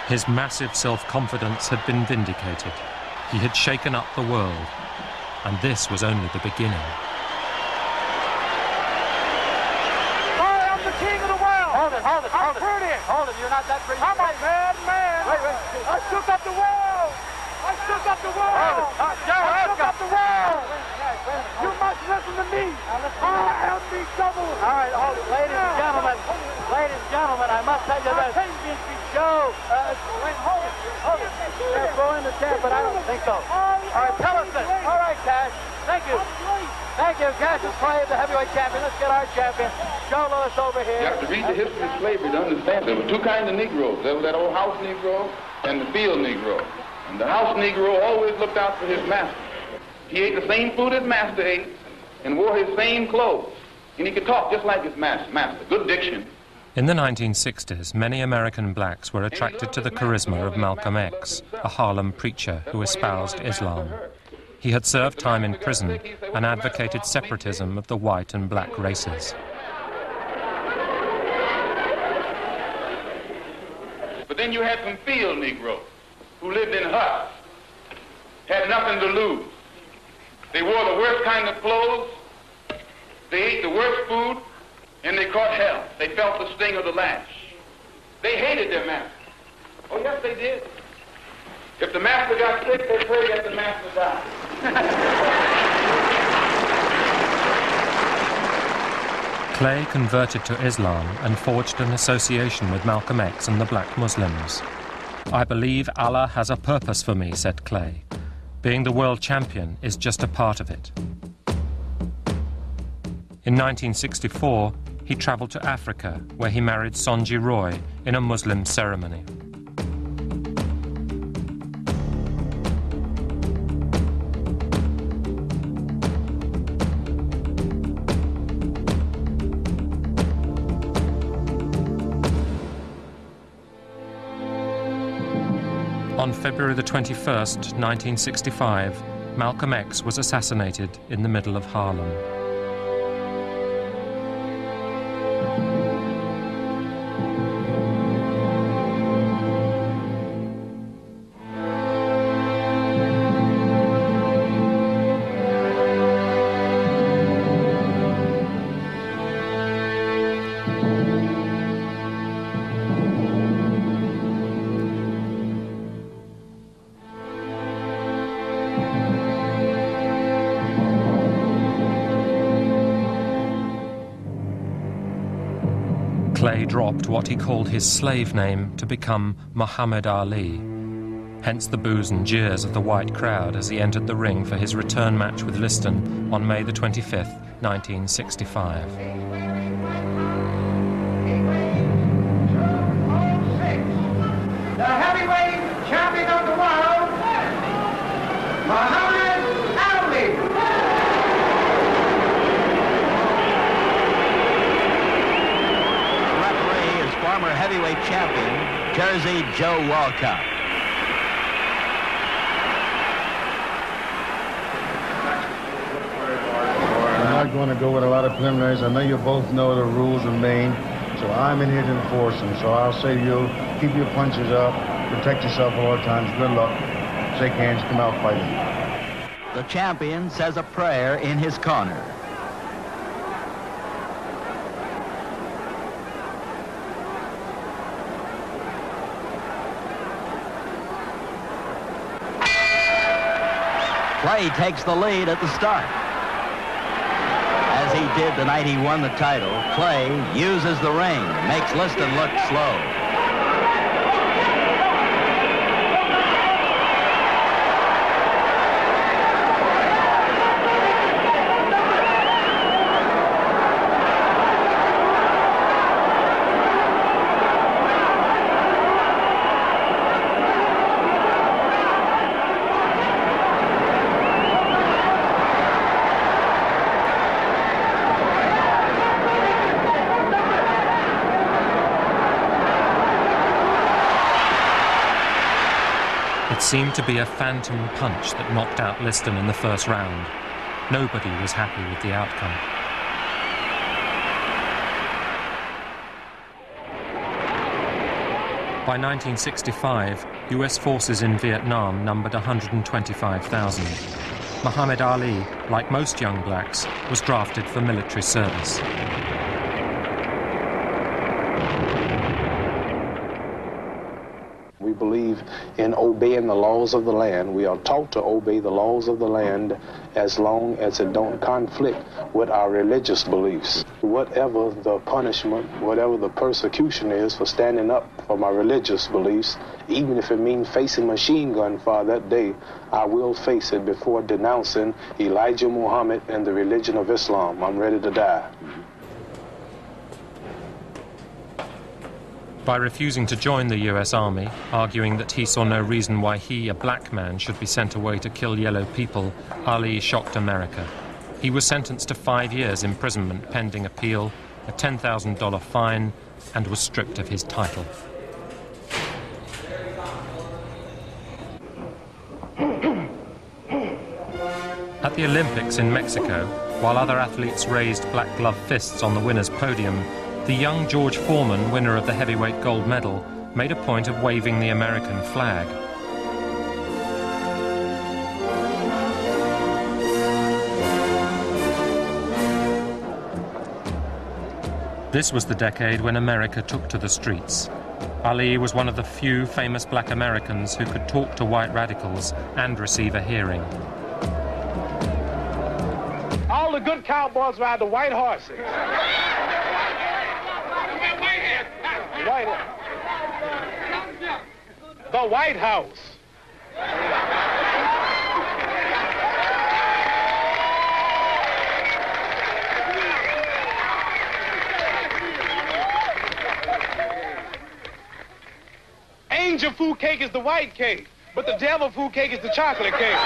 His massive self-confidence had been vindicated. He had shaken up the world, and this was only the beginning. I'm the king of the world! Hold it, hold it, hold it. Hold it, you're not that pretty. I'm a bad man! Wait. I shook up the world! I shook up the world! Joe, I shook up the world! You must listen to me! I am the double! All right, hold it. Ladies and gentlemen, I must tell you this. Joe, hold it. They're throwing the champ, but I don't think so. All right, tell us this. All right, Cash. Thank you. Thank you. Cassius Clay, the heavyweight champion. Let's get our champion, Joe Louis, over here. You have to read the history of slavery to understand. There were two kinds of Negroes. There was that old house Negro and the field Negro. And the house Negro always looked out for his master. He ate the same food his master ate and wore his same clothes. And he could talk just like his master. Good diction. In the 1960s, many American blacks were attracted to the charisma of Malcolm X, a Harlem preacher who espoused Islam. He had served time in prison and advocated separatism of the white and black races. But then you had some field Negroes who lived in huts, had nothing to lose. They wore the worst kind of clothes, they ate the worst food, and they caught hell. They felt the sting of the lash. They hated their master. Oh, yes, they did. If the master got sick, they prayed that the master died. Clay converted to Islam and forged an association with Malcolm X and the black Muslims. "I believe Allah has a purpose for me," said Clay. "Being the world champion is just a part of it." In 1964, he travelled to Africa, where he married Sonji Roy in a Muslim ceremony. On February the 21st, 1965, Malcolm X was assassinated in the middle of Harlem. Clay dropped what he called his slave name to become Muhammad Ali. hence the boos and jeers of the white crowd as he entered the ring for his return match with Liston on May the 25th, 1965. The heavyweight champion of the world, Muhammad Ali. The referee is former heavyweight champion, Jersey Joe Walcott. I'm not going to go with a lot of preliminaries. I know you both know the rules remain, so I'm in here to enforce them. So I'll say to you, keep your punches up, protect yourself at all times. Good luck. Shake hands, come out fighting. The champion says a prayer in his corner. Clay takes the lead at the start. As he did the night he won the title, Clay uses the ring, makes Liston look slow. It seemed to be a phantom punch that knocked out Liston in the first round. Nobody was happy with the outcome. By 1965, US forces in Vietnam numbered 125,000. Muhammad Ali, like most young blacks, was drafted for military service. We believe in obeying the laws of the land. We are taught to obey the laws of the land as long as it don't conflict with our religious beliefs. Whatever the punishment, whatever the persecution is for standing up for my religious beliefs, even if it means facing machine gun fire that day, I will face it before denouncing Elijah Muhammad and the religion of Islam. I'm ready to die. By refusing to join the US Army, arguing that he saw no reason why he, a black man, should be sent away to kill yellow people, Ali shocked America. He was sentenced to 5 years imprisonment pending appeal, a $10,000 fine, and was stripped of his title. At the Olympics in Mexico, while other athletes raised black glove fists on the winner's podium, the young George Foreman, winner of the heavyweight gold medal, made a point of waving the American flag. This was the decade when America took to the streets. Ali was one of the few famous black Americans who could talk to white radicals and receive a hearing. All the good cowboys ride the white horses. The White House. Angel food cake is the white cake, but the devil food cake is the chocolate cake.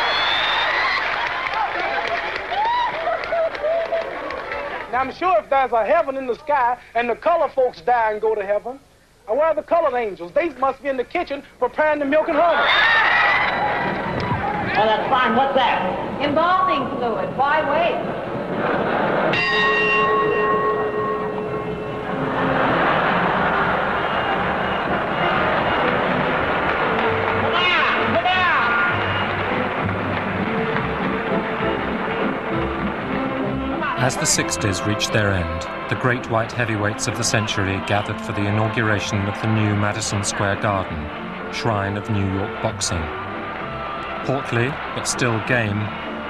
Now, I'm sure if there's a heaven in the sky and the color folks die and go to heaven, where are the colored angels? They must be in the kitchen preparing the milk and honey. Oh, that's fine. What's that? Embalming fluid. Why wait? As the 60s reached their end, the great white heavyweights of the century gathered for the inauguration of the new Madison Square Garden, shrine of New York boxing. Portly, but still game,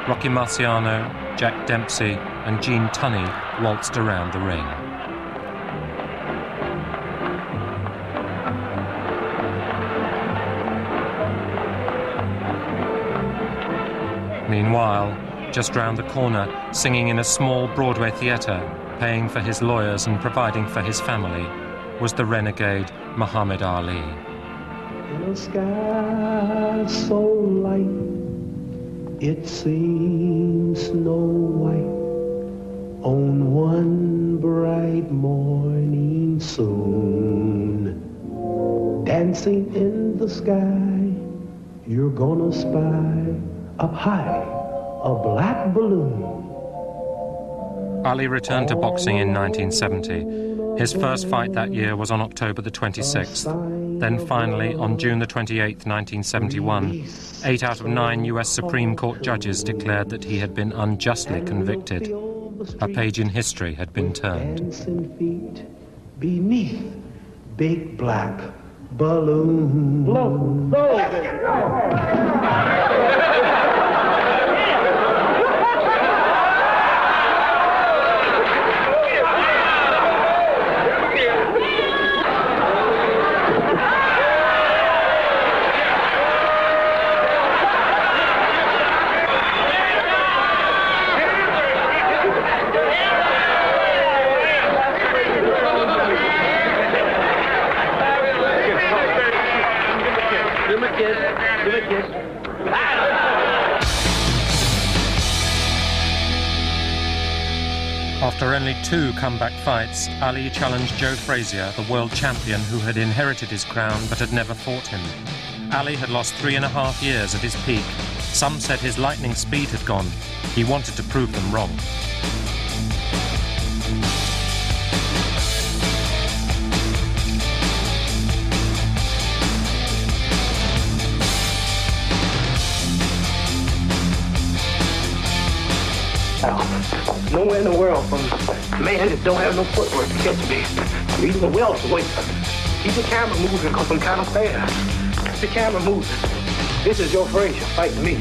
Rocky Marciano, Jack Dempsey, and Gene Tunney waltzed around the ring. Meanwhile, just round the corner, singing in a small Broadway theatre, paying for his lawyers and providing for his family, was the renegade Muhammad Ali. In a sky so light, it seems Snow White on one bright morning soon. Dancing in the sky, you're gonna spy up high a black balloon. Ali returned to boxing in 1970. His first fight that year was on October the 26th. Then finally, on June the 28th, 1971, 8 out of 9 US Supreme Court judges declared that he had been unjustly convicted. A page in history had been turned. Dancing feet beneath big black balloon. After only 2 comeback fights, Ali challenged Joe Frazier, the world champion who had inherited his crown but had never fought him. Ali had lost 3.5 years at his peak. Some said his lightning speed had gone. He wanted to prove them wrong. Nowhere in the world from man that don't have no footwork to catch me. Even the welterweight. Keep the camera moving because I'm kind of fast. Keep the camera moving. This is Joe Frazier fighting me.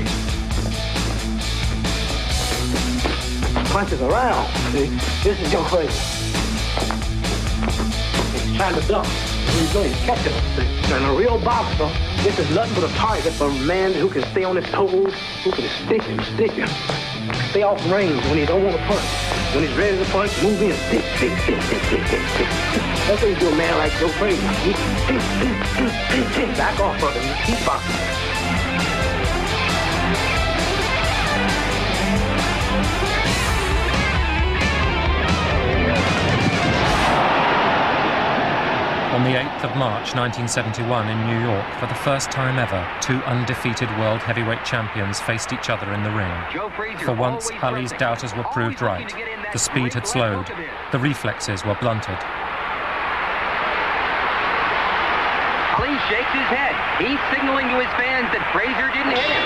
Punches around. See? This is Joe Frazier. He's trying to duck. He's doing catching us. See? And a real boxer, this is nothing but a target for a man who can stay on his toes, who can stick him. Stay off range when he don't want to punch. When he's ready to punch, move in. Stick. That's what you do a man like Joe Frazier. Back off of him. Keep boxing. On the 8th of March 1971 in New York, for the first time ever, 2 undefeated world heavyweight champions faced each other in the ring. For once, Ali's doubters were proved right. The speed had slowed. The reflexes were blunted. Ali shakes his head. He's signaling to his fans that Frazier didn't hit him.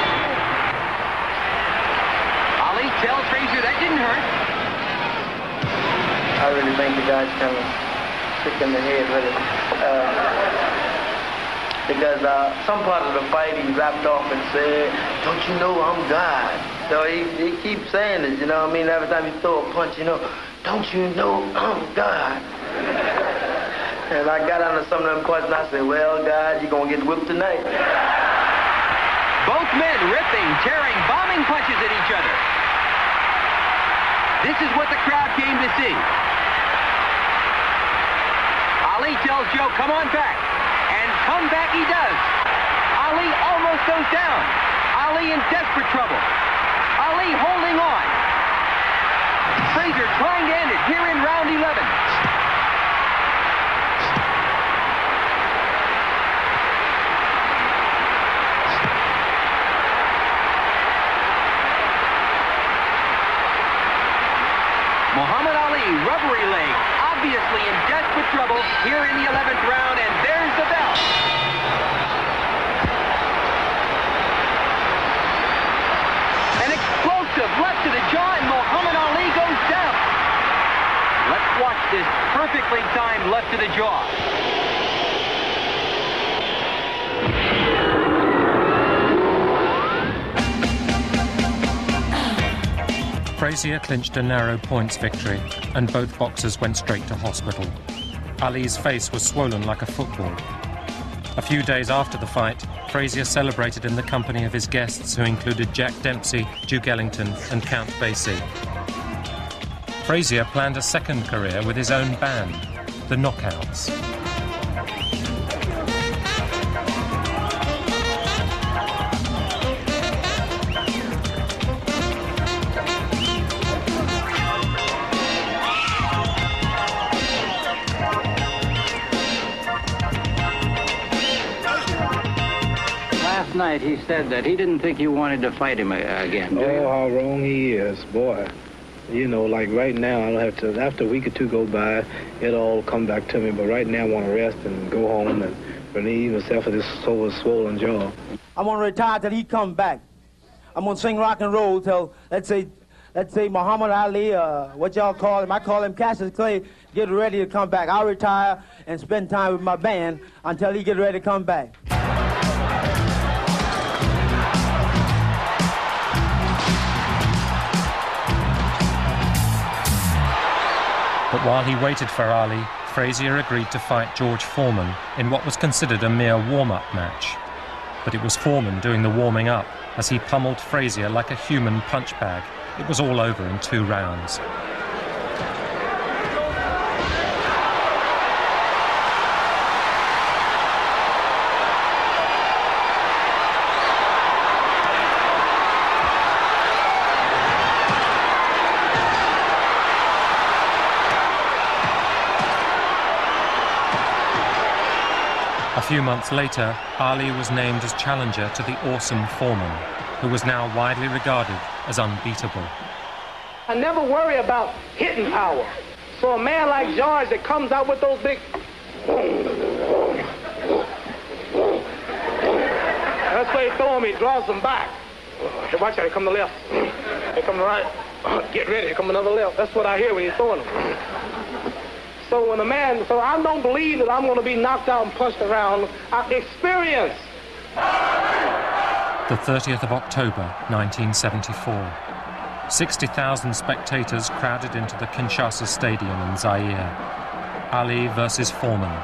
Ali tells Frazier that didn't hurt. I really think the guy's kind of sick in the head with it. Because some part of the fight he rapped off and said, "Don't you know I'm God?" So he keeps saying this, you know what I mean? Every time he throw a punch, you know, "Don't you know I'm God?" And I got under some of them questions. I said, "Well, God, you're going to get whipped tonight." Both men ripping, tearing, bombing punches at each other. This is what the crowd came to see. Ali tells Joe, "Come on back." And come back he does. Ali almost goes down. Ali in desperate trouble. Ali holding on. Frazier trying to end it here in round 11. Muhammad Ali, rubbery leg, obviously in desperate trouble here in the 11th round, and there's the bell. An explosive left to the jaw, and Muhammad Ali goes down. Let's watch this perfectly timed left to the jaw. Frazier clinched a narrow points victory, and both boxers went straight to hospital. Ali's face was swollen like a football. A few days after the fight, Frazier celebrated in the company of his guests who included Jack Dempsey, Duke Ellington and Count Basie. Frazier planned a second career with his own band, the Knockouts. Last night he said that he didn't think you wanted to fight him again. Oh, how wrong he is, boy. You know, like right now, I don't have to, after a week or two go by, it'll all come back to me, but right now I want to rest and go home and relieve myself of this sort of swollen jaw. I'm going to retire till he comes back. I'm going to sing rock and roll till, let's say Muhammad Ali, what y'all call him, I call him Cassius Clay, get ready to come back. I'll retire and spend time with my band until he get ready to come back. But while he waited for Ali, Frazier agreed to fight George Foreman in what was considered a mere warm-up match. But it was Foreman doing the warming up as he pummeled Frazier like a human punch bag. It was all over in 2 rounds. A few months later, Ali was named as challenger to the awesome Foreman, who was now widely regarded as unbeatable. I never worry about hitting power. So a man like George that comes out with those big... That's why he throw him, he draws them back. Hey, watch out, here come the left. Here come the right. Get ready, here come another left. That's what I hear when he's throwing them. So when a man, so I don't believe that I'm going to be knocked out and punched around. Experience. The 30th of October, 1974. 60,000 spectators crowded into the Kinshasa Stadium in Zaire. Ali versus Foreman,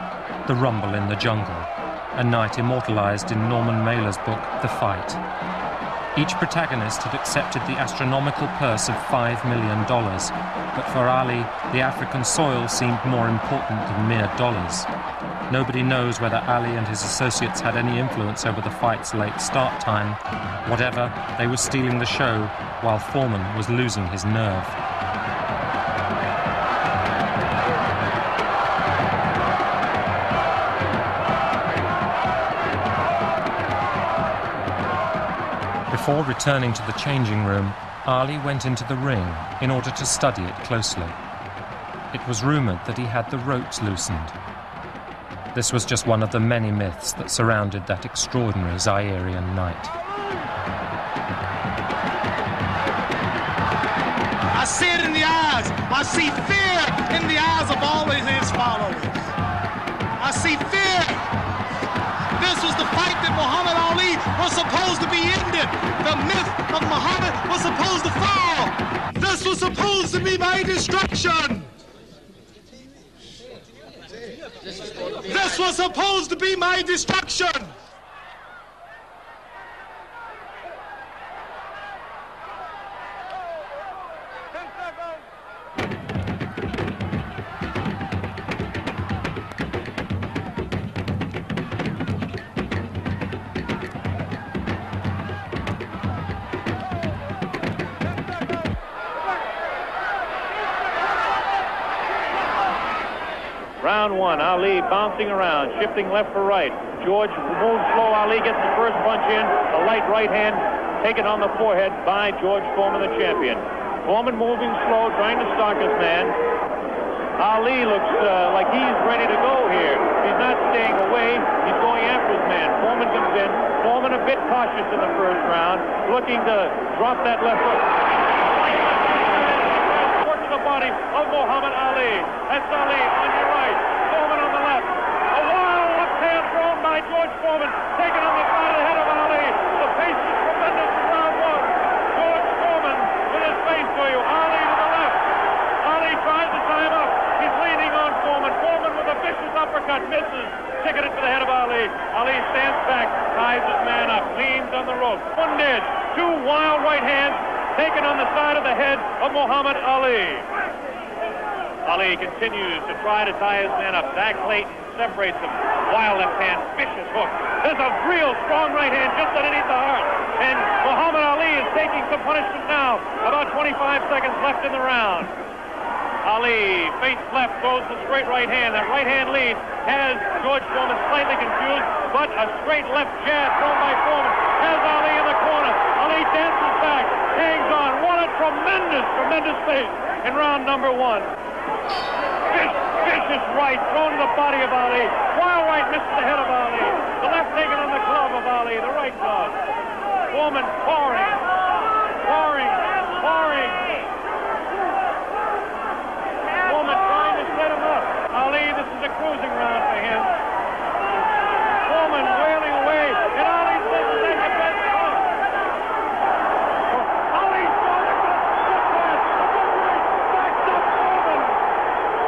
the rumble in the jungle, a night immortalized in Norman Mailer's book, The Fight. Each protagonist had accepted the astronomical purse of $5 million, but for Ali, the African soil seemed more important than mere dollars. Nobody knows whether Ali and his associates had any influence over the fight's late start time. Whatever, they were stealing the show, while Foreman was losing his nerve. Before returning to the changing room, Ali went into the ring in order to study it closely. It was rumoured that he had the ropes loosened. This was just one of the many myths that surrounded that extraordinary Zairean night. I see it in the eyes. I see fear in the eyes of all of his followers. I see fear. This was the fight that Muhammad Ali was supposed to be ended. The myth of Muhammad was supposed to fall. This was supposed to be my destruction. This was supposed to be my destruction. Round one, Ali bouncing around, shifting left for right. George moves slow. Ali gets the first punch in. A light right hand taken on the forehead by George Foreman, the champion. Foreman moving slow, trying to stalk his man. Ali looks like he's ready to go here. He's not staying away. He's going after his man. Foreman comes in. Foreman a bit cautious in the first round, looking to drop that left hook. To the body of Muhammad Ali. That's Ali on your right. Foreman on the left. A wild left hand thrown by George Foreman, taken on the side of the head of Ali. The pace is tremendous in round one. George Foreman with his face for you. Ali to the left. Ali tries to tie him up. He's leaning on Foreman. Foreman with a vicious uppercut misses. Ticketed for the head of Ali. Ali. Ali stands back, ties his man up, leans on the rope. One dead. Two wild right hands taken on the side of the head of Muhammad Ali. Ali continues to try to tie his man up. Zach Clayton separates them. Wild left hand, vicious hook. There's a real strong right hand just underneath the heart. And Muhammad Ali is taking some punishment now. About 25 seconds left in the round. Ali, face left, throws the straight right hand. That right hand lead has George Foreman slightly confused, but a straight left jab thrown by Foreman has Ali in the corner. Ali dances back, hangs on. What a tremendous pace in round number one. Vicious right thrown to the body of Ali. Wild right misses the head of Ali. The left taken on the glove of Ali, the right glove. Foreman pouring. Foreman trying to set him up. Ali, this is a cruising round for him. Foreman wailing away, and Ali says the second best punch. Ali's throwing a good pass. A good right. Backs up Foreman.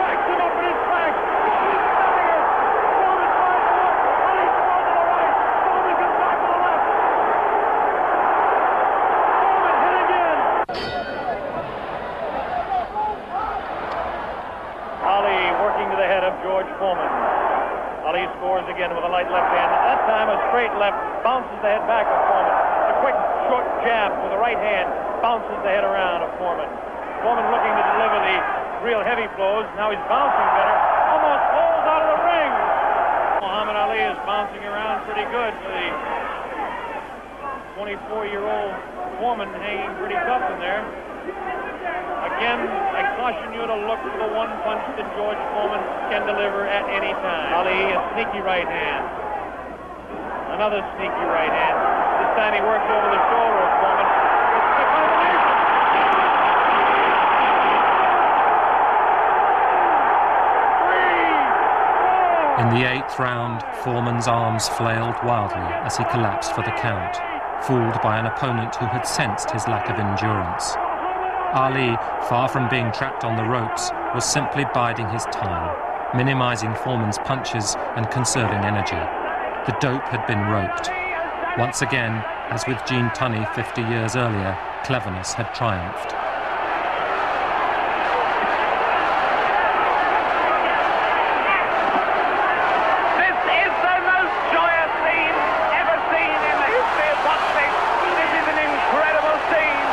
Backs him up in his back. Foreman's stopping it. Foreman tries to look. Ali's throwing to the right. Foreman comes back to the left. Foreman hit again. Ali working to the head of George Foreman. Ali scores again with a light left hand. That time a straight left bounces the head back of Foreman. A quick short jab with the right hand bounces the head around of Foreman. Foreman looking to deliver the real heavy blows. Now he's bouncing better. Almost falls out of the ring. Muhammad Ali is bouncing around pretty good for the 24-year-old Foreman, hanging pretty tough in there. Again, I caution you to look for the one punch that George Foreman can deliver at any time. Ali, a sneaky right hand. Another sneaky right hand. This time he works over the shoulder of Foreman. It's the combination. In the 8th round, Foreman's arms flailed wildly as he collapsed for the count, fooled by an opponent who had sensed his lack of endurance. Ali, far from being trapped on the ropes, was simply biding his time, minimizing Foreman's punches and conserving energy. The dope had been roped. Once again, as with Gene Tunney 50 years earlier, cleverness had triumphed. This is the most joyous scene ever seen in the history of boxing. This is an incredible scene.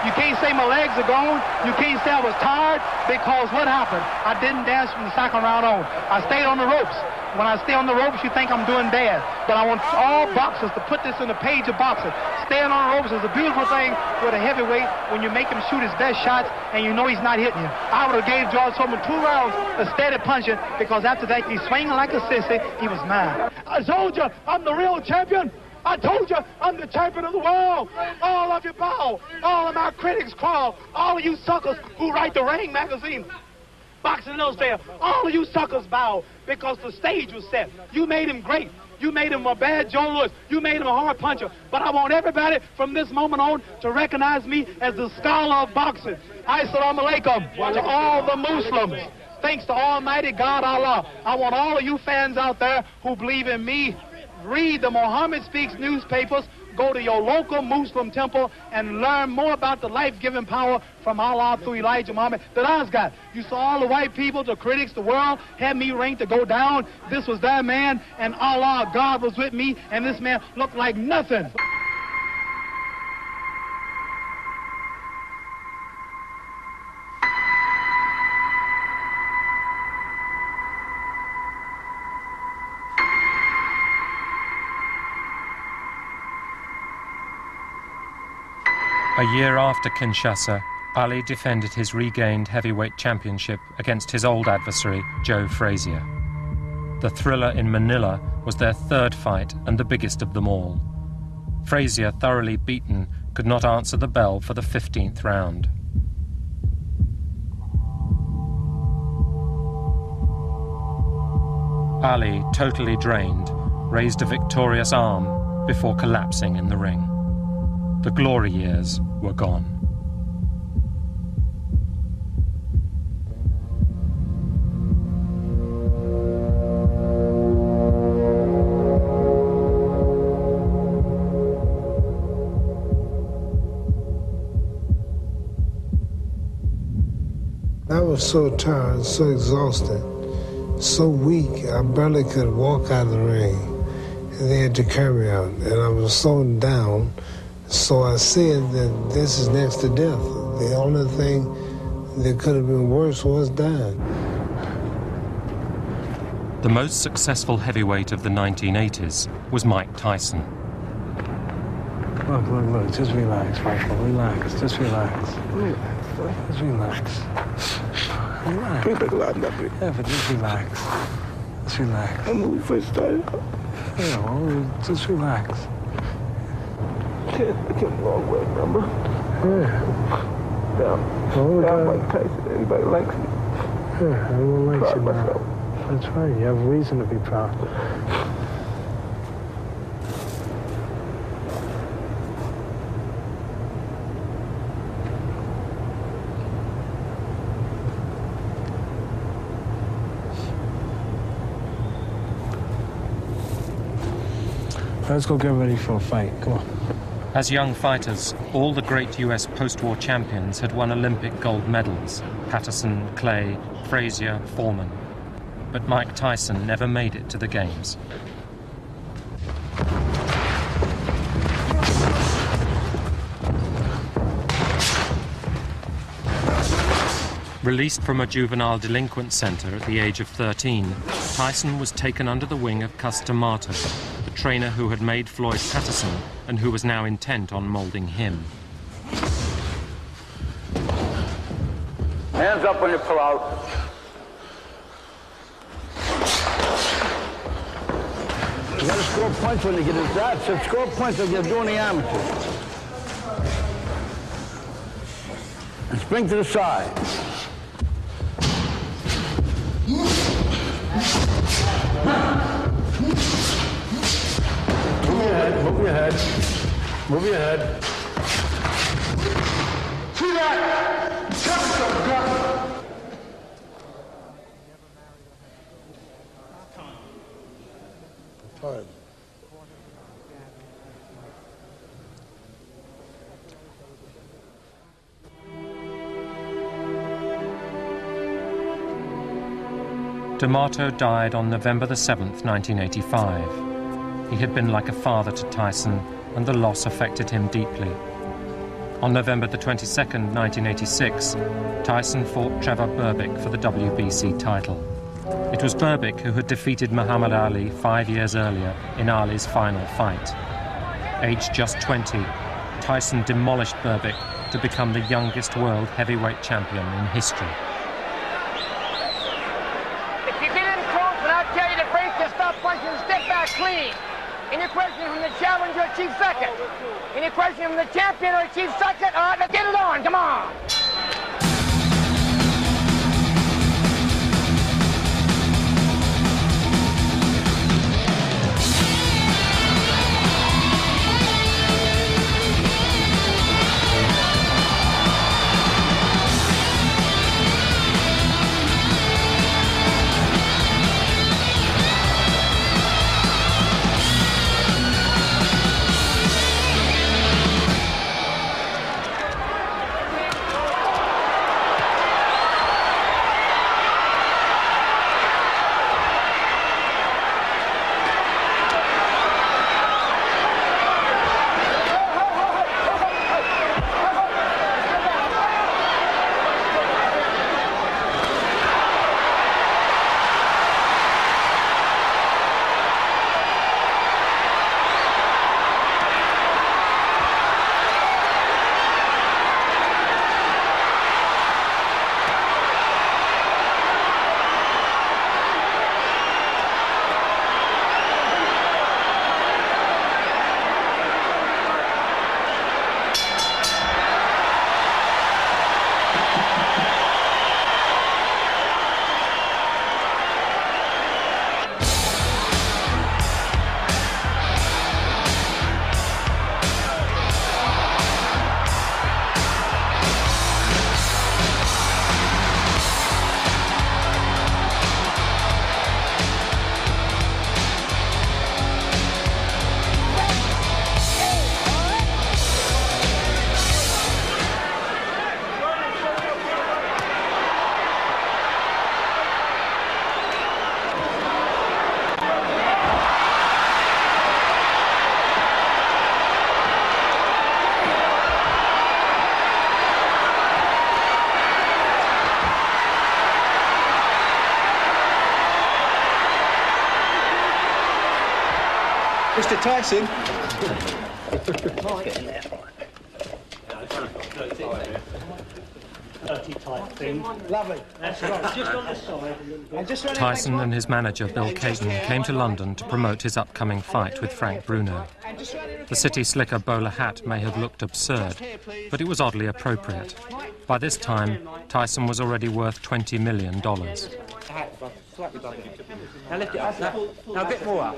You can't say my legs are gone. You can't say I was tired, because what happened? I didn't dance from the second round on. I stayed on the ropes. When I stay on the ropes, you think I'm doing bad. But I want all boxers to put this in the page of boxing. Staying on the ropes is a beautiful thing with a heavyweight when you make him shoot his best shots and you know he's not hitting you. I would have gave George Foreman 2 rounds of steady punching, because after that he's swinging like a sissy. He was mine. I told you I'm the real champion. I told you I'm the champion of the world. All of you bow. All of my critics crawl. All of you suckers who write the Ring magazine, Boxing Illustrated, all of you suckers bow, because the stage was set. You made him great. You made him a bad Joe Louis. You made him a hard puncher. But I want everybody from this moment on to recognize me as the scholar of boxing. Assalamu alaikum to all the Muslims. Thanks to Almighty God Allah. I want all of you fans out there who believe in me, read the Muhammad Speaks newspapers, go to your local Muslim temple and learn more about the life-giving power from Allah through Elijah Muhammad that I's got. You saw all the white people, the critics, the world had me ranked to go down. This was that man, and Allah, God was with me, and this man looked like nothing. A year after Kinshasa, Ali defended his regained heavyweight championship against his old adversary, Joe Frazier. The thriller in Manila was their 3rd fight and the biggest of them all. Frazier, thoroughly beaten, could not answer the bell for the 15th round. Ali, totally drained, raised a victorious arm before collapsing in the ring. The glory years were gone. was so tired, so exhausted, so weak, I barely could walk out of the ring. And they had to carry me out, and I was so down. So I said that this is next to death. The only thing that could have been worse was dying. The most successful heavyweight of the 1980s was Mike Tyson. Look, just relax, Michael, relax, just relax. Just relax. Relax. Yeah, but just relax. Just relax. I'm moving first time. Yeah, well, just relax. I came a long way, remember? Yeah. I'm Mike Tyson. Everybody likes me. Yeah, everyone likes you now. That's right, you have reason to be proud. Let's go get ready for a fight. Come on. As young fighters, all the great US post-war champions had won Olympic gold medals: Patterson, Clay, Frazier, Foreman. But Mike Tyson never made it to the Games. Released from a juvenile delinquent center at the age of 13, Tyson was taken under the wing of Cus D'Amato, the trainer who had made Floyd Patterson and who was now intent on molding him. Hands up when you pull out. You gotta score points when you get inside. So score points like you're doing the amateur. And spring to the side. Move your head. Move your head. See that? Tell me something, God. Time. D'Amato died on November the 7th, 1985. He had been like a father to Tyson, and the loss affected him deeply. On November the 22nd, 1986, Tyson fought Trevor Berbick for the WBC title. It was Berbick who had defeated Muhammad Ali 5 years earlier in Ali's final fight. Aged just 20, Tyson demolished Berbick to become the youngest world heavyweight champion in history. If you get in close and I tell you to break, just stop punching and step back clean. Any question from the challenger or chief second? Any question from the champion or chief second? All right, let's get it on, come on. Mr. Tyson. Tyson and his manager, Bill Caton, came to London to promote his upcoming fight with Frank Bruno. The city slicker bowler hat may have looked absurd, but it was oddly appropriate. By this time, Tyson was already worth $20 million. Now lift it up. Now a bit more up.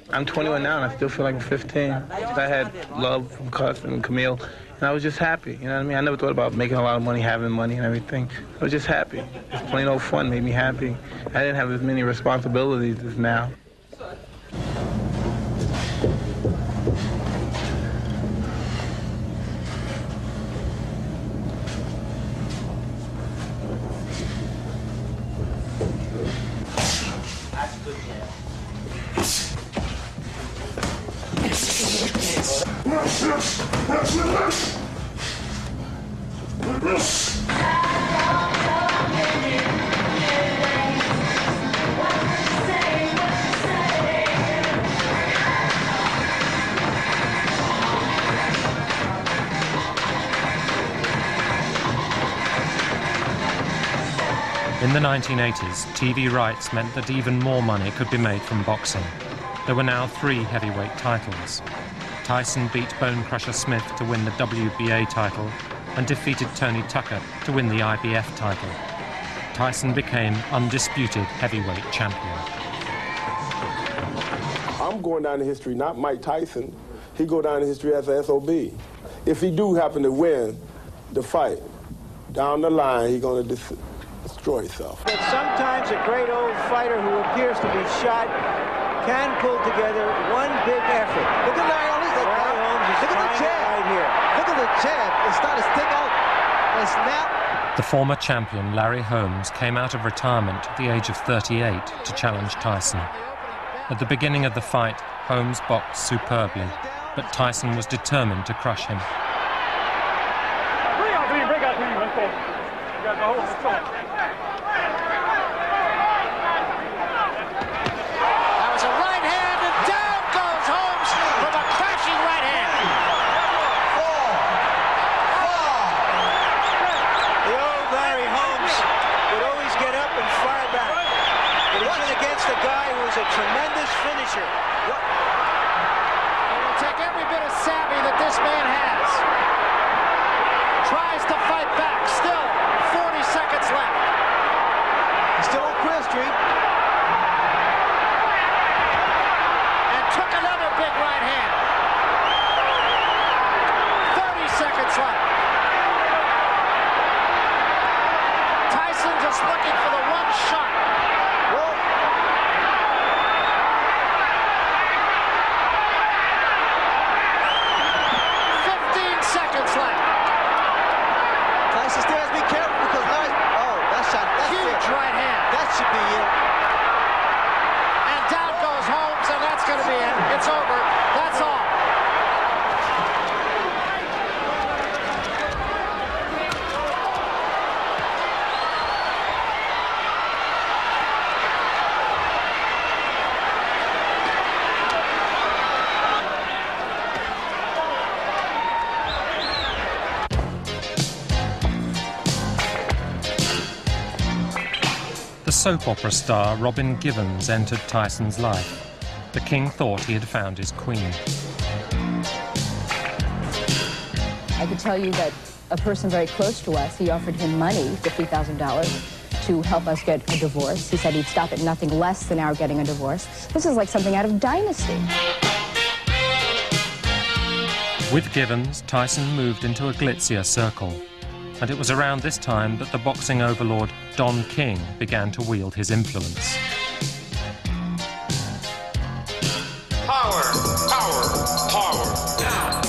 I'm 21 now, and I still feel like I'm 15. I had love from Carson and Camille, and I was just happy, you know what I mean? I never thought about making a lot of money, having money and everything. I was just happy. Just plain old fun made me happy. I didn't have as many responsibilities as now. In the 1980s, TV rights meant that even more money could be made from boxing. There were now 3 heavyweight titles. Tyson beat Bone Crusher Smith to win the WBA title and defeated Tony Tucker to win the IBF title. Tyson became undisputed heavyweight champion. I'm going down in history, not Mike Tyson. He go down in history as an SOB. If he do happen to win the fight, down the line, he's going to destroy himself. But sometimes a great old fighter who appears to be shot can pull together one big effort. Look at Larry Holmes. Look at the jab. Right here. Look at the jab. It's starting to stick out and snap. The former champion, Larry Holmes, came out of retirement at the age of 38 to challenge Tyson. At the beginning of the fight, Holmes boxed superbly, but Tyson was determined to crush him. Bring out, let's go. You guys are holding the phone. That was a right hand, and down goes Holmes from a crashing right hand. The old Larry Holmes would always get up and fire back. But he's in against a guy who is a tremendous finisher. It will take every bit of savvy that this man has. Tries to fight back. Still 40 seconds left. He's still on Queen Street. And took another big right hand. 30 seconds left. Tyson just looking for the one shot. 15 seconds left. Tyson still has to be careful because Larry... Oh, that shot. That's Huge it. right hand. That should be it. And down goes Holmes, and that's going to be it. It's over. That's all. The soap opera star Robin Givens entered Tyson's life. The king thought he had found his queen. I could tell you that a person very close to us, he offered him money, $50,000, to help us get a divorce. He said he'd stop at nothing less than our getting a divorce. This is like something out of Dynasty. With Givens, Tyson moved into a glitzier circle. And it was around this time that the boxing overlord Don King began to wield his influence. Power, power, power. Now,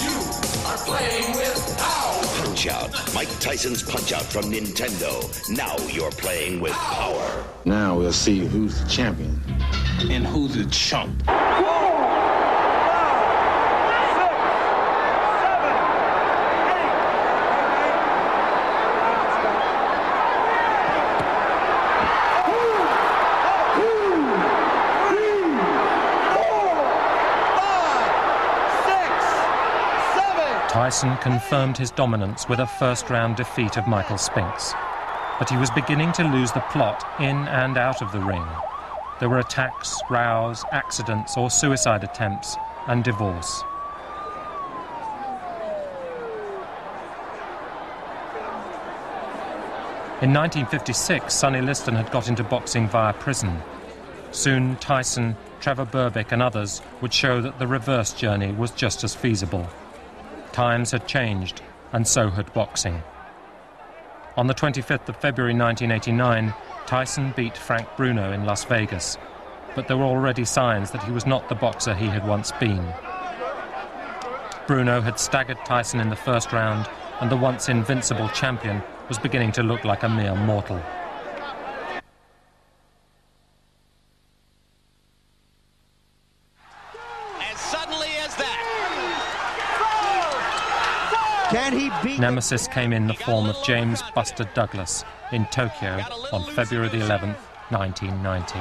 you are playing with power. Punch Out. Mike Tyson's Punch Out from Nintendo. Now you're playing with power. Now we'll see who's the champion. And who's the chump? Tyson confirmed his dominance with a first-round defeat of Michael Spinks. But he was beginning to lose the plot in and out of the ring. There were attacks, rows, accidents or suicide attempts, and divorce. In 1956, Sonny Liston had got into boxing via prison. Soon, Tyson, Trevor Berbick and others would show that the reverse journey was just as feasible. Times had changed, and so had boxing. On the 25th of February 1989, Tyson beat Frank Bruno in Las Vegas, but there were already signs that he was not the boxer he had once been. Bruno had staggered Tyson in the first round, and the once invincible champion was beginning to look like a mere mortal. As suddenly as that. Can he beat Nemesis came in the form of James Buster Douglas in Tokyo on February the 11th, 1990.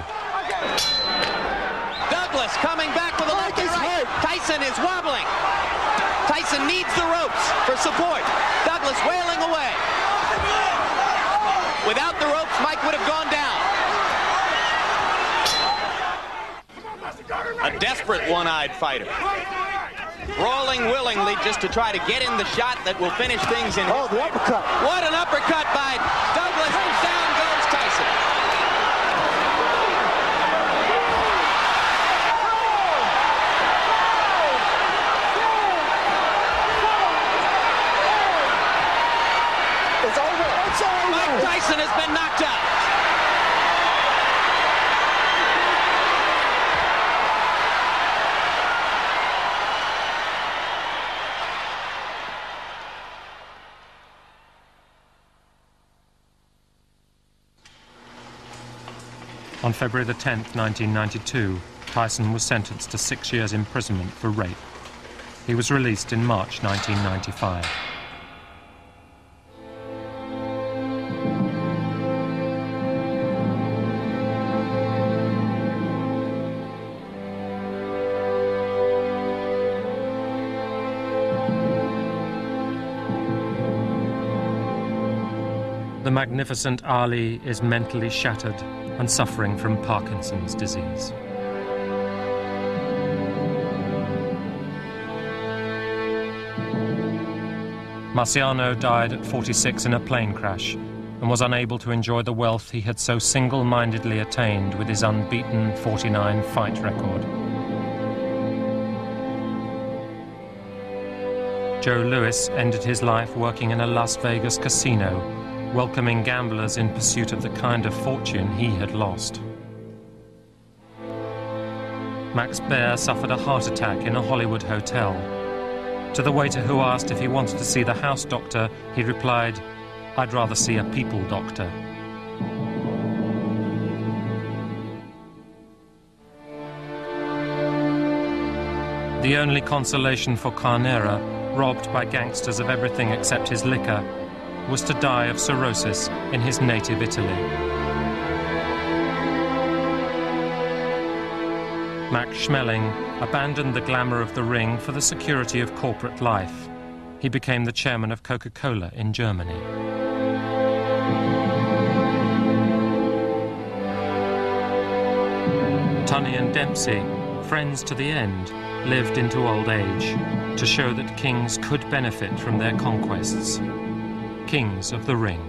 Douglas coming back with a left and right. Tyson is wobbling. Tyson needs the ropes for support. Douglas wailing away. Without the ropes, Mike would have gone down. A desperate one-eyed fighter. Brawling willingly just to try to get in the shot that will finish things in. Oh, the uppercut. What an uppercut by Douglas, and down goes Tyson. It's over. It's over. Mike Tyson has been knocked out. On February the 10th, 1992, Tyson was sentenced to 6 years' imprisonment for rape. He was released in March 1995. The magnificent Ali is mentally shattered and suffering from Parkinson's disease. Marciano died at 46 in a plane crash and was unable to enjoy the wealth he had so single-mindedly attained with his unbeaten 49 fight record. Joe Louis ended his life working in a Las Vegas casino, welcoming gamblers in pursuit of the kind of fortune he had lost. Max Baer suffered a heart attack in a Hollywood hotel. To the waiter who asked if he wanted to see the house doctor, he replied, "I'd rather see a people doctor." The only consolation for Carnera, robbed by gangsters of everything except his liquor, was to die of cirrhosis in his native Italy. Max Schmeling abandoned the glamour of the ring for the security of corporate life. He became the chairman of Coca-Cola in Germany. Tunney and Dempsey, friends to the end, lived into old age to show that kings could benefit from their conquests. Kings of the ring.